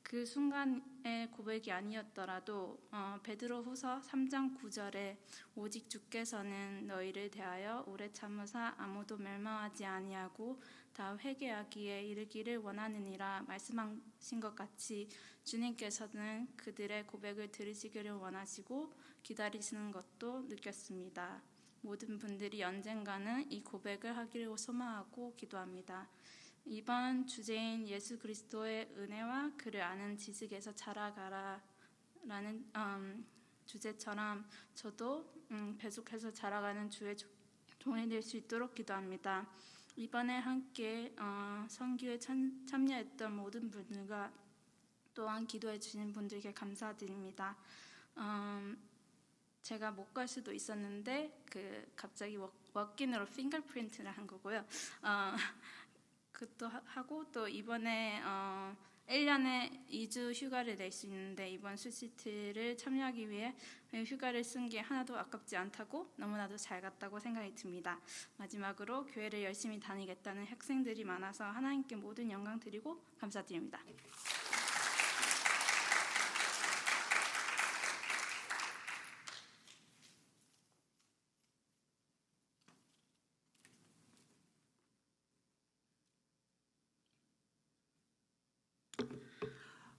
그 순간의 고백이 아니었더라도 베드로 후서 3장 9절에 오직 주께서는 너희를 대하여 오래 참으사 아무도 멸망하지 아니하고 다 회개하기에 이르기를 원하느니라 말씀하신 것 같이 주님께서는 그들의 고백을 들으시기를 원하시고 기다리시는 것도 느꼈습니다. 모든 분들이 언젠가는 이 고백을 하기를 소망하고 기도합니다. 이번 주제인 예수 그리스도의 은혜와 그를 아는 지식에서 자라가라라는 주제처럼 저도 계속해서 자라가는 주의 종이 될 수 있도록 기도합니다. 이번에 함께 선교에 참여했던 모든 분들과 또한 기도해 주신 분들께 감사드립니다. 제가 못 갈 수도 있었는데 갑자기 워킹으로 핑거프린트를 한 거고요. 그것도 하고 또 이번에 1년에 2주 휴가를 낼 수 있는데 이번 수시트를 참여하기 위해 휴가를 쓴 게 하나도 아깝지 않다고 너무나도 잘 갔다고 생각이 듭니다. 마지막으로 교회를 열심히 다니겠다는 학생들이 많아서 하나님께 모든 영광 드리고 감사드립니다.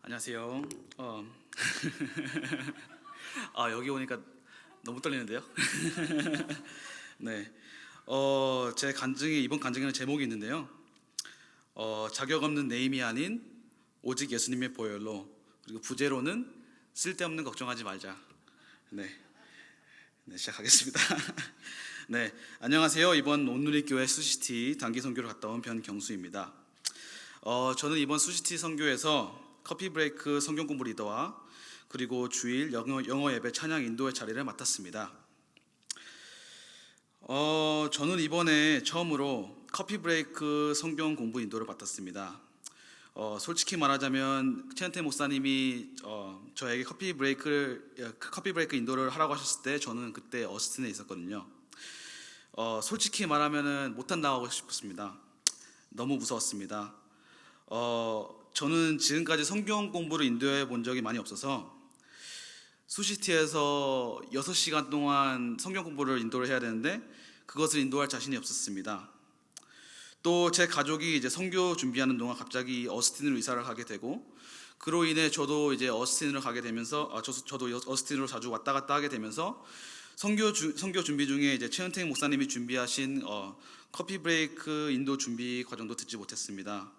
안녕하세요. 여기 오니까 너무 떨리는데요. 네. 제 간증이 이번 간증에는 제목이 있는데요. 자격 없는 네임이 아닌 오직 예수님의 보혈로, 그리고 부제로는 쓸데없는 걱정하지 말자. 네, 시작하겠습니다. 네, 안녕하세요. 이번 온누리교회 수시티 단기 선교를 갔다 온 변경수입니다. 저는 이번 수시티 선교에서 커피 브레이크 성경 공부 리더와 그리고 주일 영어 예배 찬양 인도의 자리를 맡았습니다. 저는 이번에 처음으로 커피 브레이크 성경 공부 인도를 맡았습니다. 솔직히 말하자면 최은태 목사님이 저에게 커피 브레이크 인도를 하라고 하셨을 때 저는 그때 어스틴에 있었거든요. 솔직히 말하면은 못한다고 하고 싶었습니다. 너무 무서웠습니다. 저는 지금까지 성경 공부를 인도해 본 적이 많이 없어서 수시티에서 6시간 동안 성경 공부를 인도를 해야 되는데 그것을 인도할 자신이 없었습니다. 또 제 가족이 이제 선교 준비하는 동안 갑자기 어스틴으로 이사를 가게 되고, 그로 인해 저도 이제 어스틴으로 가게 되면서 저도 어스틴으로 자주 왔다 갔다 하게 되면서 선교 준비 중에 이제 최은택 목사님이 준비하신 커피 브레이크 인도 준비 과정도 듣지 못했습니다.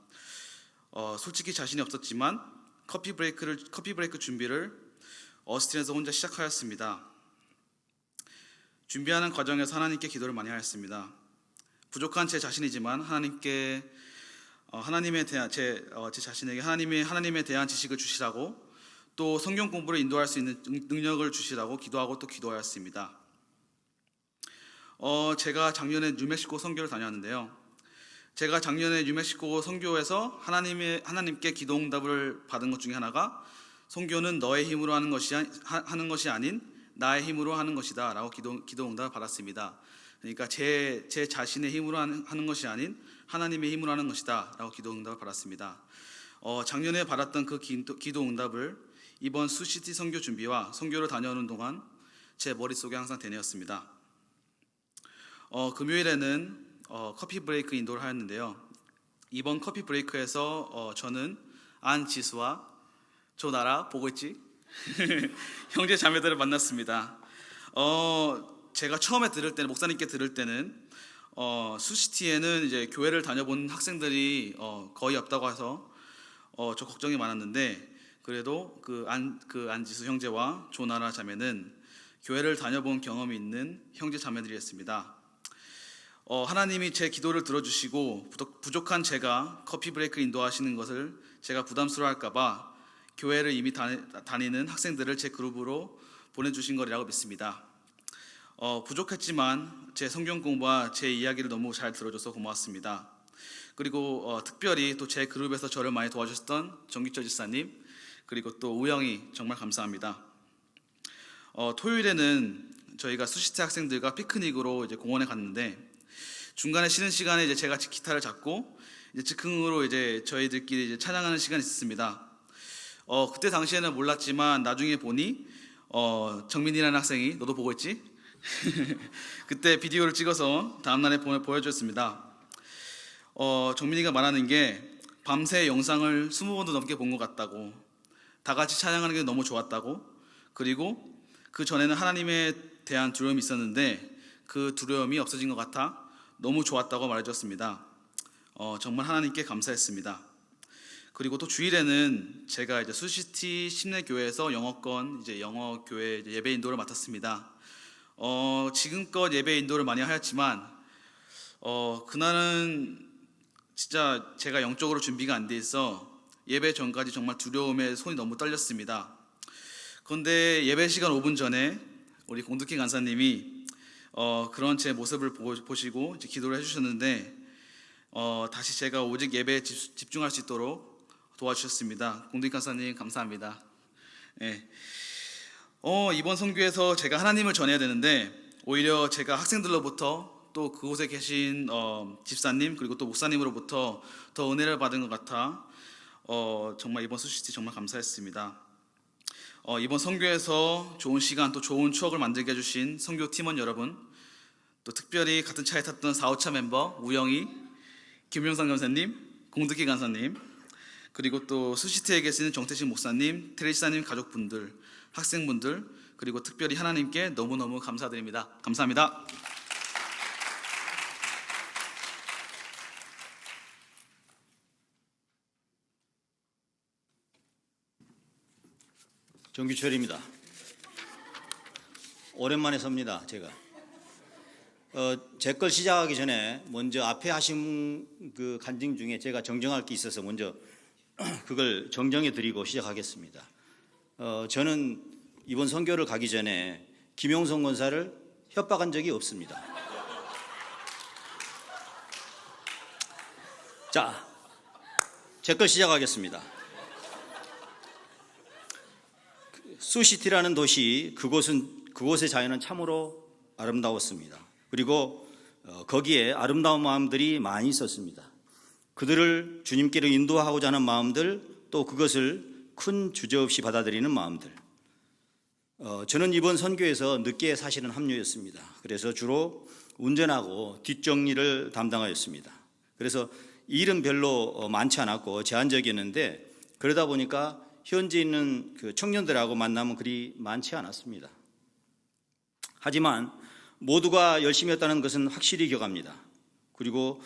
솔직히 자신이 없었지만 커피 브레이크 준비를 어스틴에서 혼자 시작하였습니다. 준비하는 과정에서 하나님께 기도를 많이 하였습니다. 부족한 제 자신이지만 하나님께 제 자신에게 하나님에 대한 지식을 주시라고, 또 성경 공부를 인도할 수 있는 능력을 주시라고 기도하고 또 기도하였습니다. 제가 작년에 뉴멕시코 선교를 다녔는데요. 제가 작년에 뉴멕시코 선교에서 하나님께 기도 응답을 받은 것 중에 하나가 선교는 너의 힘으로 하는 것이 아닌 나의 힘으로 하는 것이다 라고 기도 응답을 받았습니다. 그러니까 제 자신의 힘으로 하는 것이 아닌 하나님의 힘으로 하는 것이다 라고 기도 응답을 받았습니다. 작년에 받았던 그 기도 응답을 이번 수시티 선교 준비와 선교를 다녀오는 동안 제 머릿속에 항상 되뇌었습니다. 금요일에는 커피 브레이크 인도를 하였는데요. 이번 커피 브레이크에서 저는 안지수와 조나라 보고 있지? 형제 자매들을 만났습니다. 제가 처음에 목사님께 들을 때는 수시티에는 이제 교회를 다녀본 학생들이 거의 없다고 해서 저 걱정이 많았는데, 그래도 그 안지수 형제와 조나라 자매는 교회를 다녀본 경험이 있는 형제 자매들이었습니다. 하나님이 제 기도를 들어주시고 부족한 제가 커피 브레이크 인도하시는 것을 제가 부담스러워할까봐 교회를 이미 다니는 학생들을 제 그룹으로 보내주신 거라고 믿습니다. 부족했지만 제 성경 공부와 제 이야기를 너무 잘 들어줘서 고마웠습니다. 그리고 특별히 또 제 그룹에서 저를 많이 도와주셨던 정기철 지사님, 그리고 또 우영이 정말 감사합니다. 토요일에는 저희가 수시티 학생들과 피크닉으로 이제 공원에 갔는데, 중간에 쉬는 시간에 이제 제가 기타를 잡고 이제 즉흥으로 이제 저희들끼리 이제 찬양하는 시간이 있었습니다. 그때 당시에는 몰랐지만 나중에 보니 정민이라는 학생이, 너도 보고 있지? 그때 비디오를 찍어서 다음날에 보여줬습니다. 정민이가 말하는 게 밤새 영상을 20번도 넘게 본 것 같다고, 다 같이 찬양하는 게 너무 좋았다고, 그리고 그 전에는 하나님에 대한 두려움이 있었는데 그 두려움이 없어진 것 같아 너무 좋았다고 말해줬습니다. 정말 하나님께 감사했습니다. 그리고 또 주일에는 제가 이제 수시티 심내교회에서 영어권 이제 영어 교회 예배 인도를 맡았습니다. 지금껏 예배 인도를 많이 하였지만 그날은 진짜 제가 영적으로 준비가 안 돼 있어 예배 전까지 정말 두려움에 손이 너무 떨렸습니다. 그런데 예배 시간 5분 전에 우리 공두키 간사님이 그런 제 모습을 보시고 이제 기도를 해주셨는데 다시 제가 오직 예배에 집중할 수 있도록 도와주셨습니다. 공두익 간사님 감사합니다. 예. 이번 선교에서 제가 하나님을 전해야 되는데 오히려 제가 학생들로부터 또 그곳에 계신 집사님 그리고 또 목사님으로부터 더 은혜를 받은 것 같아 정말 이번 수시티 정말 감사했습니다. 이번 선교에서 좋은 시간 또 좋은 추억을 만들게 해주신 선교 팀원 여러분, 또 특별히 같은 차에 탔던 4, 5차 멤버 우영이, 김용상 간사님, 공득희 간사님, 그리고 또 수시티에 계시는 정태식 목사님, 테레시사님 가족분들, 학생분들, 그리고 특별히 하나님께 너무너무 감사드립니다. 감사합니다. 정규철입니다. 오랜만에 섭니다, 제가. 제 걸 시작하기 전에 먼저 앞에 하신 그 간증 중에 제가 정정할 게 있어서 먼저 그걸 정정해 드리고 시작하겠습니다. 저는 이번 선교를 가기 전에 김용성 권사를 협박한 적이 없습니다. 자, 제 걸 시작하겠습니다. 수시티라는 도시, 그곳의 자연은 참으로 아름다웠습니다. 그리고 거기에 아름다운 마음들이 많이 있었습니다. 그들을 주님께로 인도하고자 하는 마음들, 또 그것을 큰 주저없이 받아들이는 마음들. 저는 이번 선교에서 늦게 사실은 합류했습니다. 그래서 주로 운전하고 뒷정리를 담당하였습니다. 그래서 일은 별로 많지 않았고 제한적이었는데 그러다 보니까 현재 있는 그 청년들하고 만남은 그리 많지 않았습니다. 하지만 모두가 열심히 했다는 것은 확실히 기억합니다. 그리고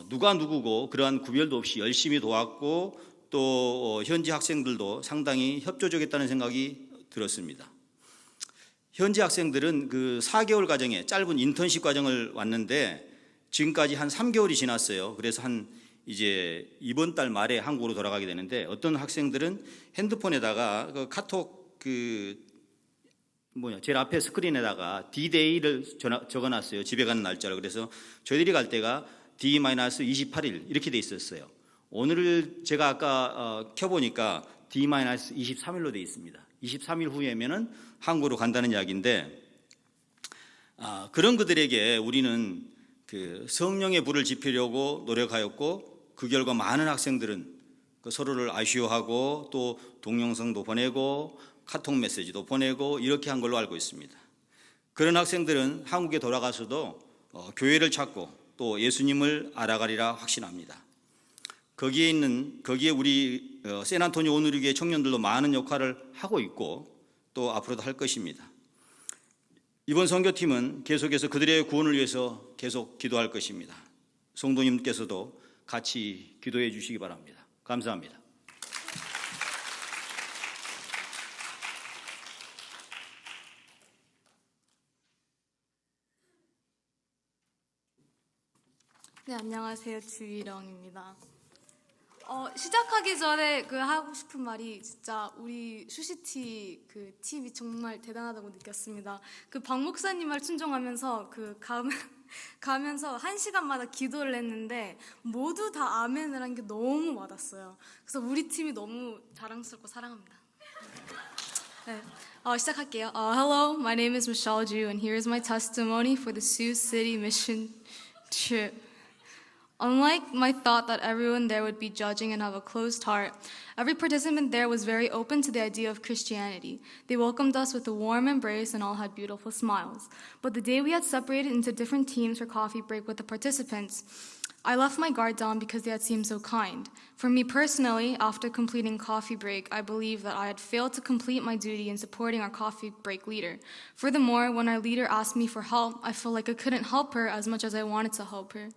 누가 누구고 그러한 구별도 없이 열심히 도왔고 또 현지 학생들도 상당히 협조적이었다는 생각이 들었습니다. 현지 학생들은 그 4개월 과정에 짧은 인턴십 과정을 왔는데 지금까지 한 3개월이 지났어요. 그래서 이제 이번 달 말에 한국으로 돌아가게 되는데 어떤 학생들은 핸드폰에다가 그 카톡 제일 앞에 스크린에다가 D-Day를 적어놨어요. 집에 가는 날짜를. 그래서 저희들이 갈 때가 D-28일 이렇게 돼 있었어요. 오늘 제가 아까 켜보니까 D-23일로 돼 있습니다. 23일 후에면은 한국으로 간다는 이야기인데 그런 그들에게 우리는 그 성령의 불을 지피려고 노력하였고 그 결과 많은 학생들은 그 서로를 아쉬워하고 또 동영상도 보내고 카톡 메시지도 보내고 이렇게 한 걸로 알고 있습니다. 그런 학생들은 한국에 돌아가서도 교회를 찾고 또 예수님을 알아가리라 확신합니다. 거기에 우리 샌안토니오 온누리교회 청년들도 많은 역할을 하고 있고 또 앞으로도 할 것입니다. 이번 선교팀은 계속해서 그들의 구원을 위해서 계속 기도할 것입니다. 성도님께서도 같이 기도해 주시기 바랍니다. 감사합니다. 네, 안녕하세요. 주희령입니다. 시작하기 전에 하고 싶은 말이 진짜 우리 슈시티 그 팀이 정말 대단하다고 느꼈습니다. 그 박 목사님 말 순종하면서 가면서 1시간마다 기도를 했는데 모두 다 아멘을 한 게 너무 와닿았어요. 그래서 우리 팀이 너무 자랑스럽고 사랑합니다. 네, 시작할게요. Hello, my name is Michelle Ju, and here is my testimony for the Sioux City mission trip. Unlike my thought that everyone there would be judging and have a closed heart, every participant there was very open to the idea of Christianity. They welcomed us with a warm embrace and all had beautiful smiles. But the day we had separated into different teams for coffee break with the participants, I left my guard down because they had seemed so kind. For me personally, after completing coffee break, I believe that I had failed to complete my duty in supporting our coffee break leader. Furthermore, when our leader asked me for help, I felt like I couldn't help her as much as I wanted to help her.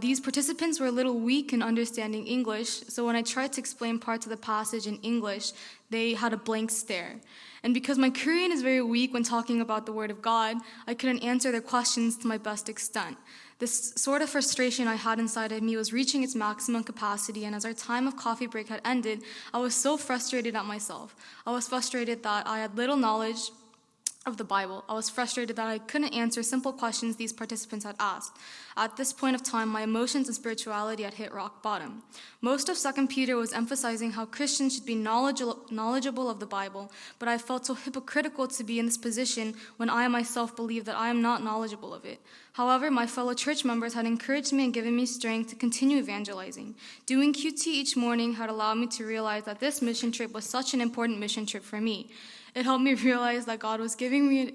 These participants were a little weak in understanding English, so when I tried to explain parts of the passage in English, they had a blank stare. And because my Korean is very weak when talking about the Word of God, I couldn't answer their questions to my best extent. This sort of frustration I had inside of me was reaching its maximum capacity, and as our time of coffee break had ended, I was so frustrated at myself. I was frustrated that I had little knowledge of the Bible. I was frustrated that I couldn't answer simple questions these participants had asked. At this point of time, my emotions and spirituality had hit rock bottom. Most of 2 Peter was emphasizing how Christians should be knowledgeable of the Bible, but I felt so hypocritical to be in this position when I myself believe that I am not knowledgeable of it. However, my fellow church members had encouraged me and given me strength to continue evangelizing. Doing QT each morning had allowed me to realize that this mission trip was such an important mission trip for me. It helped me realize that God was giving me a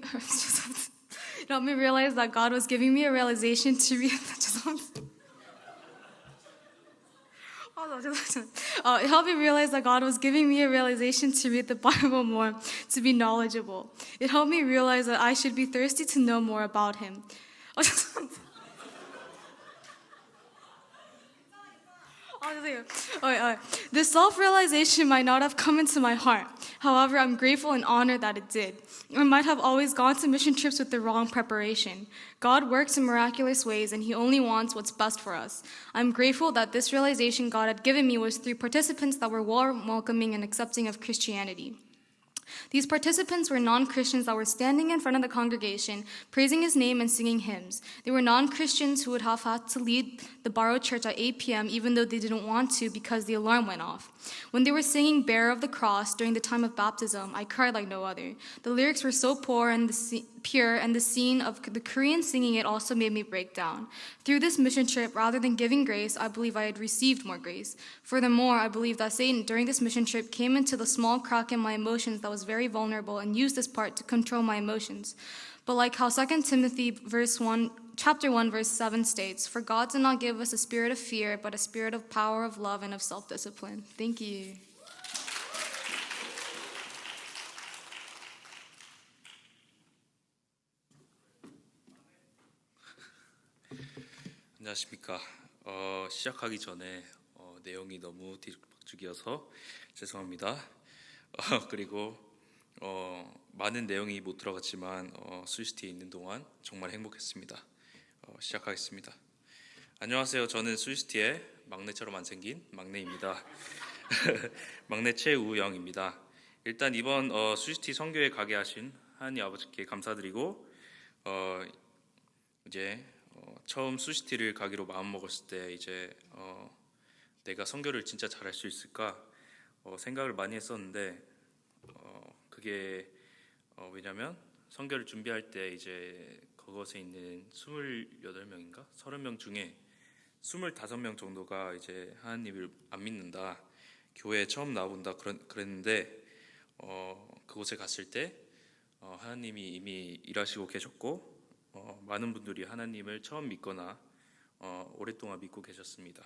realization to read. It helped me realize that God was giving me a realization to read the Bible more, to be knowledgeable. It helped me realize that I should be thirsty to know more about Him. This self-realization might not have come into my heart. However, I'm grateful and honored that it did. I might have always gone to mission trips with the wrong preparation. God works in miraculous ways, and He only wants what's best for us. I'm grateful that this realization God had given me was through participants that were warm, welcoming, and accepting of Christianity. These participants were non-Christians that were standing in front of the congregation, praising His name and singing hymns. They were non-Christians who would have had to lead the borrowed church at 8 p.m. even though they didn't want to because the alarm went off. When they were singing Bearer of the Cross during the time of baptism, I cried like no other. The lyrics were so pure, and the scene of the Koreans singing it also made me break down. Through this mission trip, rather than giving grace, I believe I had received more grace. Furthermore, I believe that Satan, during this mission trip, came into the small crack in my emotions that was very vulnerable and used this part to control my emotions. But like how 2 Timothy chapter 1, verse 7 states, "For God did not give us a spirit of fear, but a spirit of power, of love, and of self-discipline." Thank you. 안녕하십니까. 시작하기 전에 내용이 너무 뒤죽박죽이어서 죄송합니다. 그리고 많은 내용이 못 들어갔지만 수시티에 있는 동안 정말 행복했습니다. 시작하겠습니다. 안녕하세요. 저는 수시티의 막내처럼 안 생긴 막내입니다. 막내 최우영입니다. 일단 이번 수시티 선교에 가게 하신 하나님 아버지께 감사드리고 이제 처음 수시티를 가기로 마음 먹었을 때 이제 내가 선교를 진짜 잘할 수 있을까 생각을 많이 했었는데 그게 왜냐면 선교를 준비할 때 이제 그것에 있는 28명인가 30명 중에 25명 정도가 이제 하나님을 안 믿는다, 교회에 처음 나온다 그랬는데 그곳에 갔을 때 하나님이 이미 일하시고 계셨고 많은 분들이 하나님을 처음 믿거나 오랫동안 믿고 계셨습니다.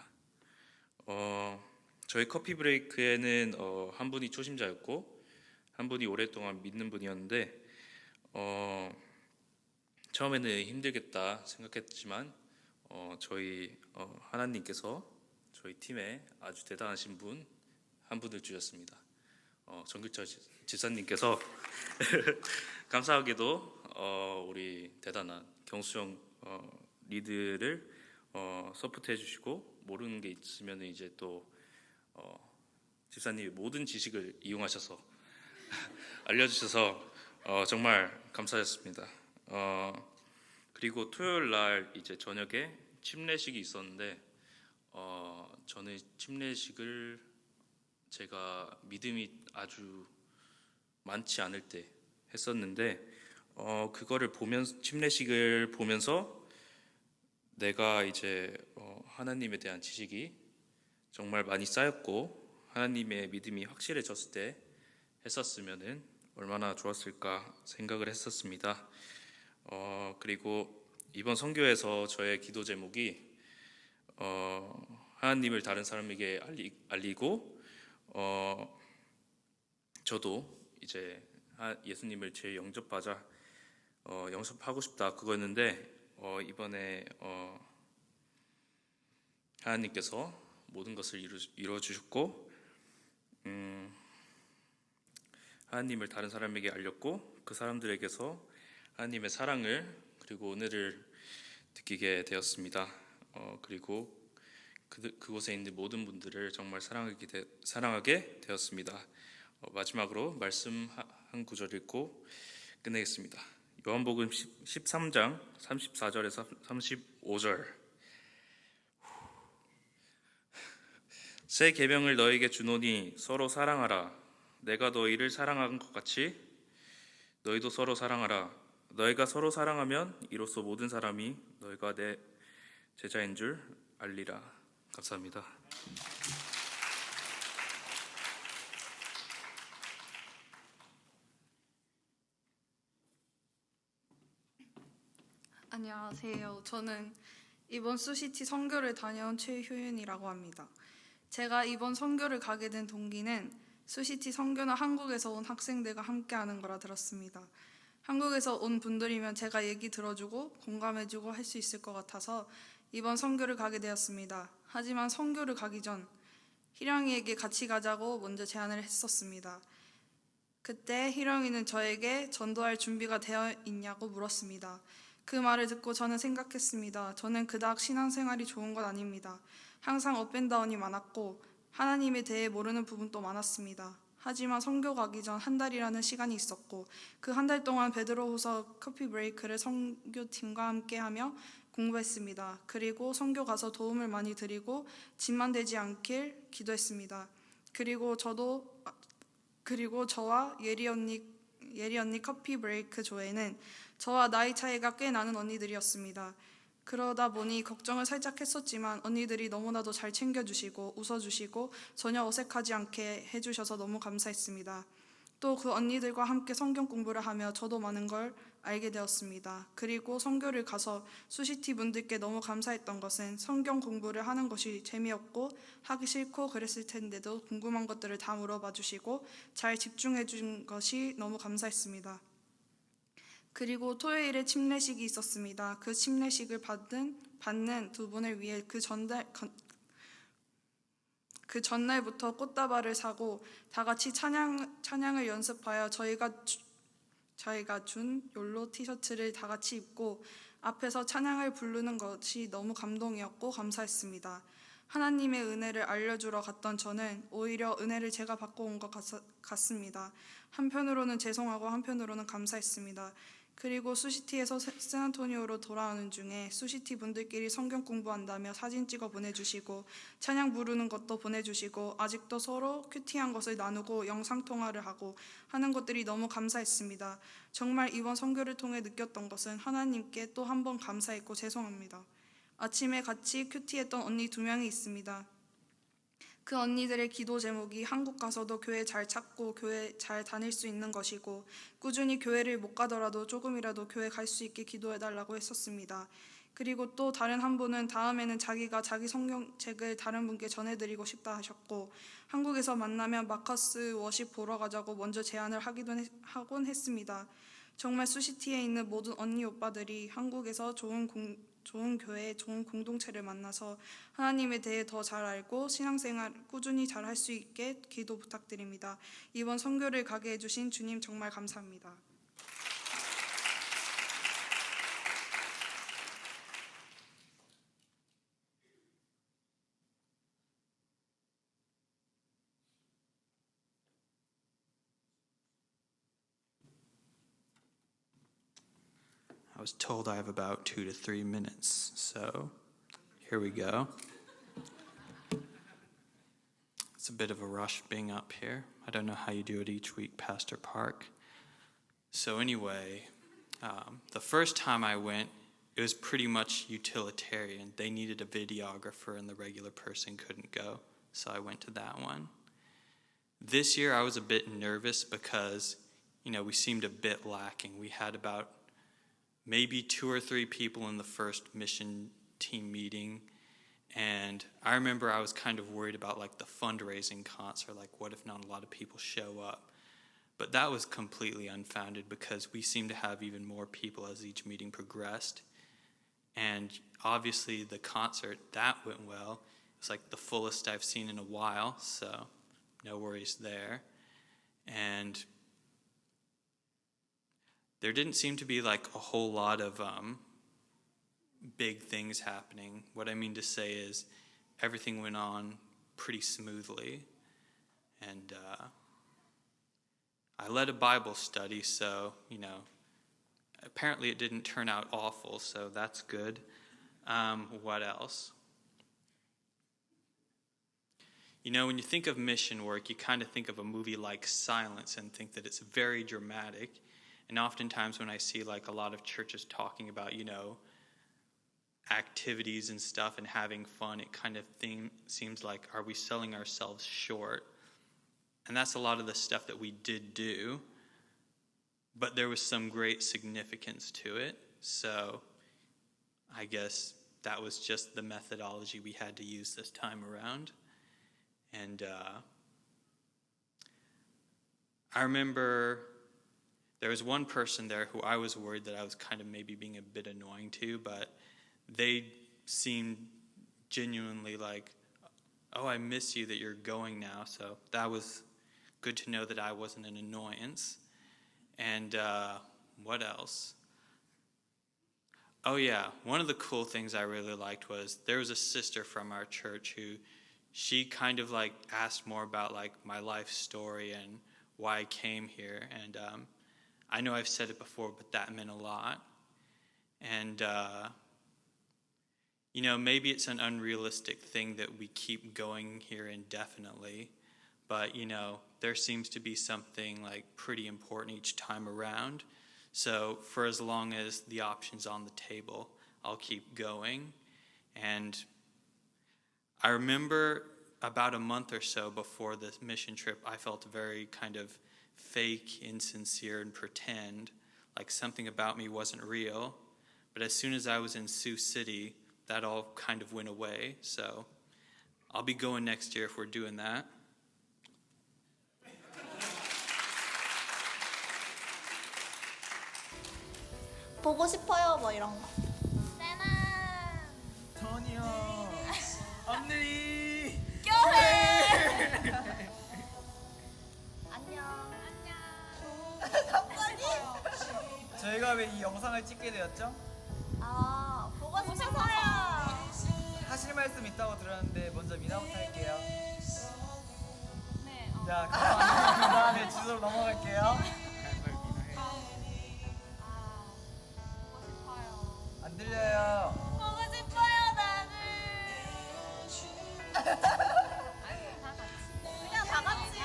저희 커피 브레이크에는 한 분이 초심자였고 한 분이 오랫동안 믿는 분이었는데 처음에는 힘들겠다 생각했지만 저희 하나님께서 저희 팀에 아주 대단하신 분 한 분을 주셨습니다. 정규철 지사님께서 감사하게도 우리 대단한 경수형 리드를 서포트해 주시고 모르는 게 있으면 이제 또 집사님이 모든 지식을 이용하셔서 알려주셔서 정말 감사했습니다. 그리고 토요일 날 이제 저녁에 침례식이 있었는데 저는 침례식을 제가 믿음이 아주 많지 않을 때 했었는데 그거를 보면서 침례식을 보면서 내가 이제 하나님에 대한 지식이 정말 많이 쌓였고 하나님의 믿음이 확실해졌을 때 했었으면은 얼마나 좋았을까 생각을 했었습니다. 그리고 이번 선교에서 저의 기도 제목이 하나님을 다른 사람에게 알리고 저도 이제 예수님을 제일 영접하고 싶다 그거였는데 이번에 하나님께서 모든 것을 이루어 주셨고 하나님을 다른 사람에게 알렸고 그 사람들에게서 하나님의 사랑을 그리고 은혜를 느끼게 되었습니다. 그리고 그곳에 있는 모든 분들을 정말 사랑하게 되었습니다. 마지막으로 말씀 한 구절 읽고 끝내겠습니다. 요한복음 13장 34절에서 35절. 새 계명을 너에게 주노니 서로 사랑하라. 내가 너희를 사랑한 것 같이 너희도 서로 사랑하라. 너희가 서로 사랑하면 이로써 모든 사람이 너희가 내 제자인 줄 알리라. 감사합니다. 안녕하세요. 저는 이번 수시티 선교를 다녀온 최효윤이라고 합니다. 제가 이번 선교를 가게 된 동기는 수시티 선교는 한국에서 온 학생들과 함께하는 거라 들었습니다. 한국에서 온 분들이면 제가 얘기 들어주고 공감해주고 할 수 있을 것 같아서 이번 선교를 가게 되었습니다. 하지만 선교를 가기 전 희령이에게 같이 가자고 먼저 제안을 했었습니다. 그때 희령이는 저에게 전도할 준비가 되어 있냐고 물었습니다. 그 말을 듣고 저는 생각했습니다. 저는 그닥 신앙생활이 좋은 건 아닙니다. 항상 업앤다운이 많았고 하나님에 대해 모르는 부분도 많았습니다. 하지만 선교 가기 전 한 달이라는 시간이 있었고 그 한 달 동안 베드로후서 커피 브레이크를 선교팀과 함께하며 공부했습니다. 그리고 선교 가서 도움을 많이 드리고 짐만 되지 않길 기도했습니다. 그리고 저와 예리 언니 커피 브레이크 조에는 저와 나이 차이가 꽤 나는 언니들이었습니다. 그러다 보니 걱정을 살짝 했었지만 언니들이 너무나도 잘 챙겨주시고 웃어주시고 전혀 어색하지 않게 해주셔서 너무 감사했습니다. 또 그 언니들과 함께 성경 공부를 하며 저도 많은 걸 알게 되었습니다. 그리고 선교를 가서 수시티 분들께 너무 감사했던 것은 성경 공부를 하는 것이 재미없고 하기 싫고 그랬을 텐데도 궁금한 것들을 다 물어봐 주시고 잘 집중해 준 것이 너무 감사했습니다. 그리고 토요일에 침례식이 있었습니다. 그 침례식을 받는 두 분을 위해 그 전날부터 꽃다발을 사고 다 같이 찬양을 연습하여 저희가 준 욜로 티셔츠를 다 같이 입고 앞에서 찬양을 부르는 것이 너무 감동이었고 감사했습니다. 하나님의 은혜를 알려주러 갔던 저는 오히려 은혜를 제가 받고 온 것 같습니다. 한편으로는 죄송하고 한편으로는 감사했습니다. 그리고 수시티에서 샌안토니오로 돌아오는 중에 수시티 분들끼리 성경 공부한다며 사진 찍어 보내주시고 찬양 부르는 것도 보내주시고 아직도 서로 큐티한 것을 나누고 영상통화를 하고 하는 것들이 너무 감사했습니다. 정말 이번 선교를 통해 느꼈던 것은 하나님께 또 한 번 감사했고 죄송합니다. 아침에 같이 큐티했던 언니 2명이 있습니다. 그 언니들의 기도 제목이 한국 가서도 교회 잘 찾고 교회 잘 다닐 수 있는 것이고 꾸준히 교회를 못 가더라도 조금이라도 교회 갈 수 있게 기도해달라고 했었습니다. 그리고 또 다른 한 분은 다음에는 자기가 자기 성경책을 다른 분께 전해드리고 싶다 하셨고 한국에서 만나면 마커스 워십 보러 가자고 먼저 제안을 하곤 했습니다. 정말 수시티에 있는 모든 언니 오빠들이 한국에서 좋은 교회, 좋은 공동체를 만나서 하나님에 대해 더 잘 알고 신앙생활 꾸준히 잘 할 수 있게 기도 부탁드립니다. 이번 선교를 가게 해주신 주님 정말 감사합니다. I was told I have about 2 to 3 minutes, so here we go. It's a bit of a rush being up here. I don't know how you do it each week, Pastor Park. So anyway, the first time I went, it was pretty much utilitarian. They needed a videographer and the regular person couldn't go, so I went to that one. This year I was a bit nervous because, we seemed a bit lacking. We had about maybe 2 or 3 people in the first mission team meeting. And I remember I was kind of worried about the fundraising concert, what if not a lot of people show up? But that was completely unfounded because we seemed to have even more people as each meeting progressed. And obviously the concert, that went well. It was the fullest I've seen in a while, so no worries there. And there didn't seem to be a whole lot of big things happening. What I mean to say is everything went on pretty smoothly. And I led a Bible study, so, apparently it didn't turn out awful, so that's good. What else? When you think of mission work, you kind of think of a movie like Silence and think that it's very dramatic. And oftentimes when I see like a lot of churches talking about, activities and stuff and having fun, it kind of seems like, are we selling ourselves short? And that's a lot of the stuff that we did do, but there was some great significance to it. So I guess that was just the methodology we had to use this time around. And I remember there was one person there who I was worried that I was kind of maybe being a bit annoying to, but they seemed genuinely like, oh, I miss you that you're going now. So that was good to know that I wasn't an annoyance. And what else? Oh yeah, one of the cool things I really liked was there was a sister from our church who she kind of like asked more about like my life story and why I came here. And I know I've said it before, but that meant a lot. And maybe it's an unrealistic thing that we keep going here indefinitely, but there seems to be something like pretty important each time around. So for as long as the option's on the table, I'll keep going. And I remember about a month or so before the mission trip, I felt very kind of fake, insincere, and pretend, like something about me wasn't real. But as soon as I was in Sioux City, that all kind of went away. So I'll be going next year if we're doing that. 보고 싶어요 뭐 이런 거. 전이요. 언니. 교회. 안녕. 갑자기? 저희가 왜 이 영상을 찍게 되었죠? 아 보고 싶어서요. 하실 말씀 있다고 들었는데 먼저 미나부터 할게요. 네. 자, 그 다음에 주소로 넘어갈게요. 안 들려요. 보고 싶어요 나는. 그냥 다 같이.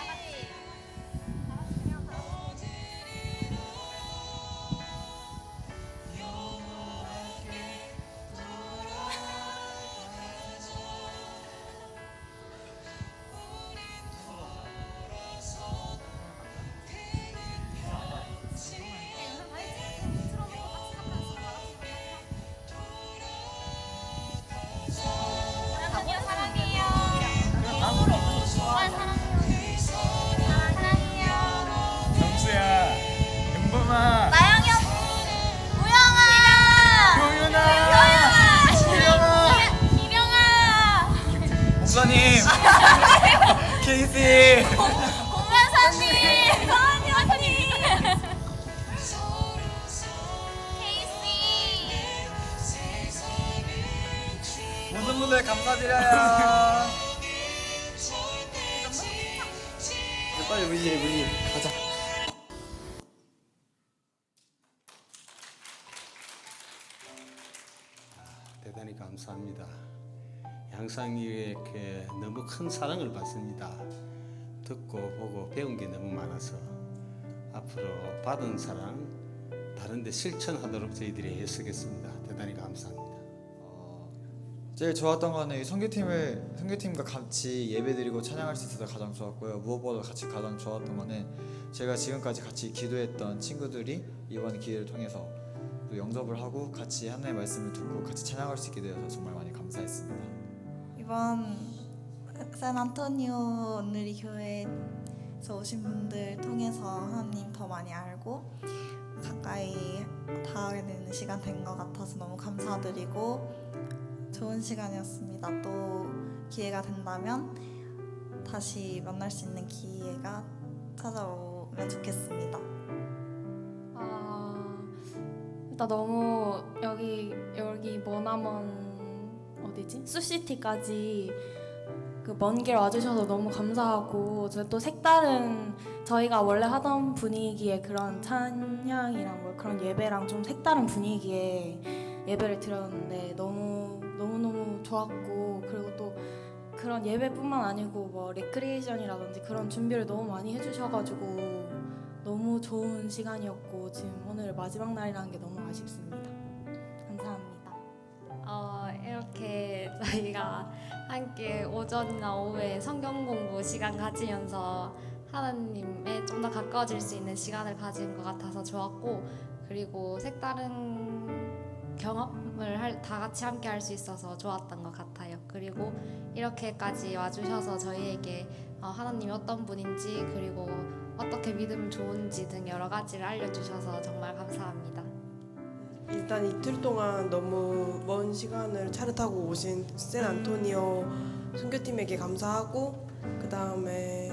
나영이 언니, 우영아, 효윤아, 기령아, 목사님, 케이시, 공간사님, 서은이 언니, 케이씨. 모든 분들 감사드려요. 빨리 우리 가자. 대단히 감사합니다. 항상 이렇게 너무 큰 사랑을 받습니다. 듣고 보고 배운 게 너무 많아서 앞으로 받은 사랑 다른 데 실천하도록 저희들이 애쓰겠습니다. 대단히 감사합니다. 제일 좋았던 거는 이 선교팀과 같이 예배드리고 찬양할 수 있어서 가장 좋았고요. 무엇보다 같이 가장 좋았던 거는 제가 지금까지 같이 기도했던 친구들이 이번 기회를 통해서 또 영접을 하고 같이 하나님의 말씀을 듣고 같이 찬양할 수 있게 되어서 정말 많이 감사했습니다. 이번 샌안토니오 오늘이 교회에서 오신 분들 통해서 하나님 더 많이 알고 가까이 닿아야 되는 시간 된 것 같아서 너무 감사드리고 좋은 시간이었습니다. 또 기회가 된다면 다시 만날 수 있는 기회가 찾아오면 좋겠습니다. 일단 너무 여기 머나먼 어디지? 수시티까지 그 먼 길 와주셔서 너무 감사하고 제가 또 색다른 저희가 원래 하던 분위기의 그런 찬양이랑 뭐 그런 예배랑 좀 색다른 분위기의 예배를 드렸는데 너무 좋았고 그리고 또 그런 예배뿐만 아니고 뭐 레크리에이션이라든지 그런 준비를 너무 많이 해주셔가지고 너무 좋은 시간이었고 지금 오늘 마지막 날이라는 게 너무 아쉽습니다. 감사합니다. 이렇게 저희가 함께 오전이나 오후에 성경 공부 시간 가지면서 하나님에 좀 더 가까워질 수 있는 시간을 가진 것 같아서 좋았고 그리고 색다른 경험을 다 같이 함께 할 수 있어서 좋았던 것 같아요. 그리고 이렇게까지 와주셔서 저희에게 하나님이 어떤 분인지 그리고 어떻게 믿으면 좋은지 등 여러 가지를 알려주셔서 정말 감사합니다. 일단 이틀 동안 너무 먼 시간을 차를 타고 오신 샌안토니오 선교팀에게 감사하고 그 다음에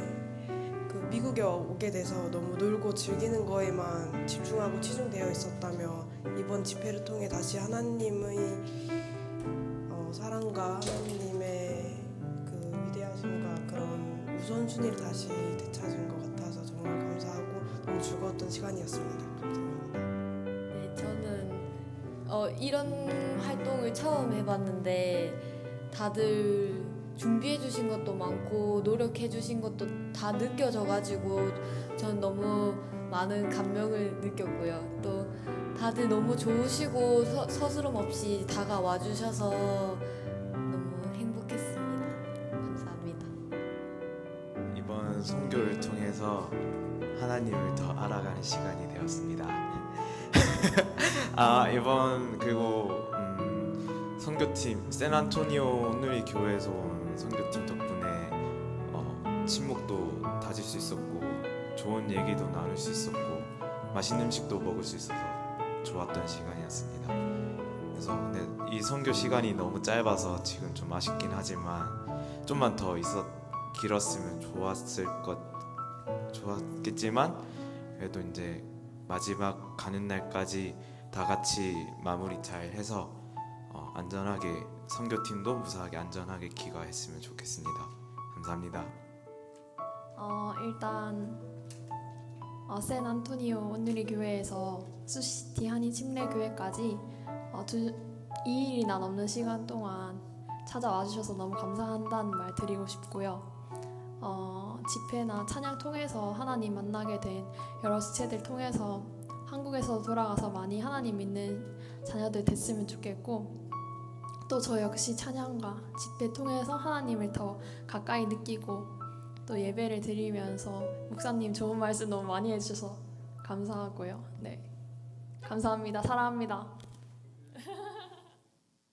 미국에 오게 돼서 너무 놀고 즐기는 거에만 집중하고 치중되어 있었다며 이번 집회를 통해 다시 하나님의 사랑과 하나님의 그 위대하심과 그런 우선순위를 다시 되찾은 것 같아서 정말 감사하고 너무 즐거웠던 시간이었습니다. 감사합니다. 네, 저는 이런 활동을 처음 해봤는데 다들 준비해 주신 것도 많고 노력해 주신 것도 다 느껴져가지고 전 너무 많은 감명을 느꼈고요. 또 다들 너무 좋으시고 서스럼 없이 다가와 주셔서 너무 행복했습니다. 감사합니다. 이번 선교를 통해서 하나님을 더 알아가는 시간이 되었습니다. 그리고 선교팀 샌안토니오 온누리 교회에서 온 선교팀 덕분에 친목도 다질 수 있었고 좋은 얘기도 나눌 수 있었고 맛있는 음식도 먹을 수 있어서 좋았던 시간이었습니다. 그래서 근데 이 선교 시간이 너무 짧아서 지금 좀 아쉽긴 하지만 좀만 더 길었으면 좋았겠지만 그래도 이제 마지막 가는 날까지 다 같이 마무리 잘 해서 안전하게 선교팀도 무사하게 안전하게 귀가했으면 좋겠습니다. 감사합니다. 일단 샌안토니오 온누리 교회에서 수시티 한인 침례교회까지 2일이나 넘는 시간 동안 찾아와 주셔서 너무 감사한다는 말 드리고 싶고요. 집회나 찬양 통해서 하나님 만나게 된 여러 지체들 통해서 한국에서 돌아가서 많이 하나님 믿는 자녀들 됐으면 좋겠고 또 저 역시 찬양과 집회 통해서 하나님을 더 가까이 느끼고 또 예배를 드리면서 목사님 좋은 말씀 너무 많이 해주셔서 감사하고요. 네, 감사합니다. 사랑합니다.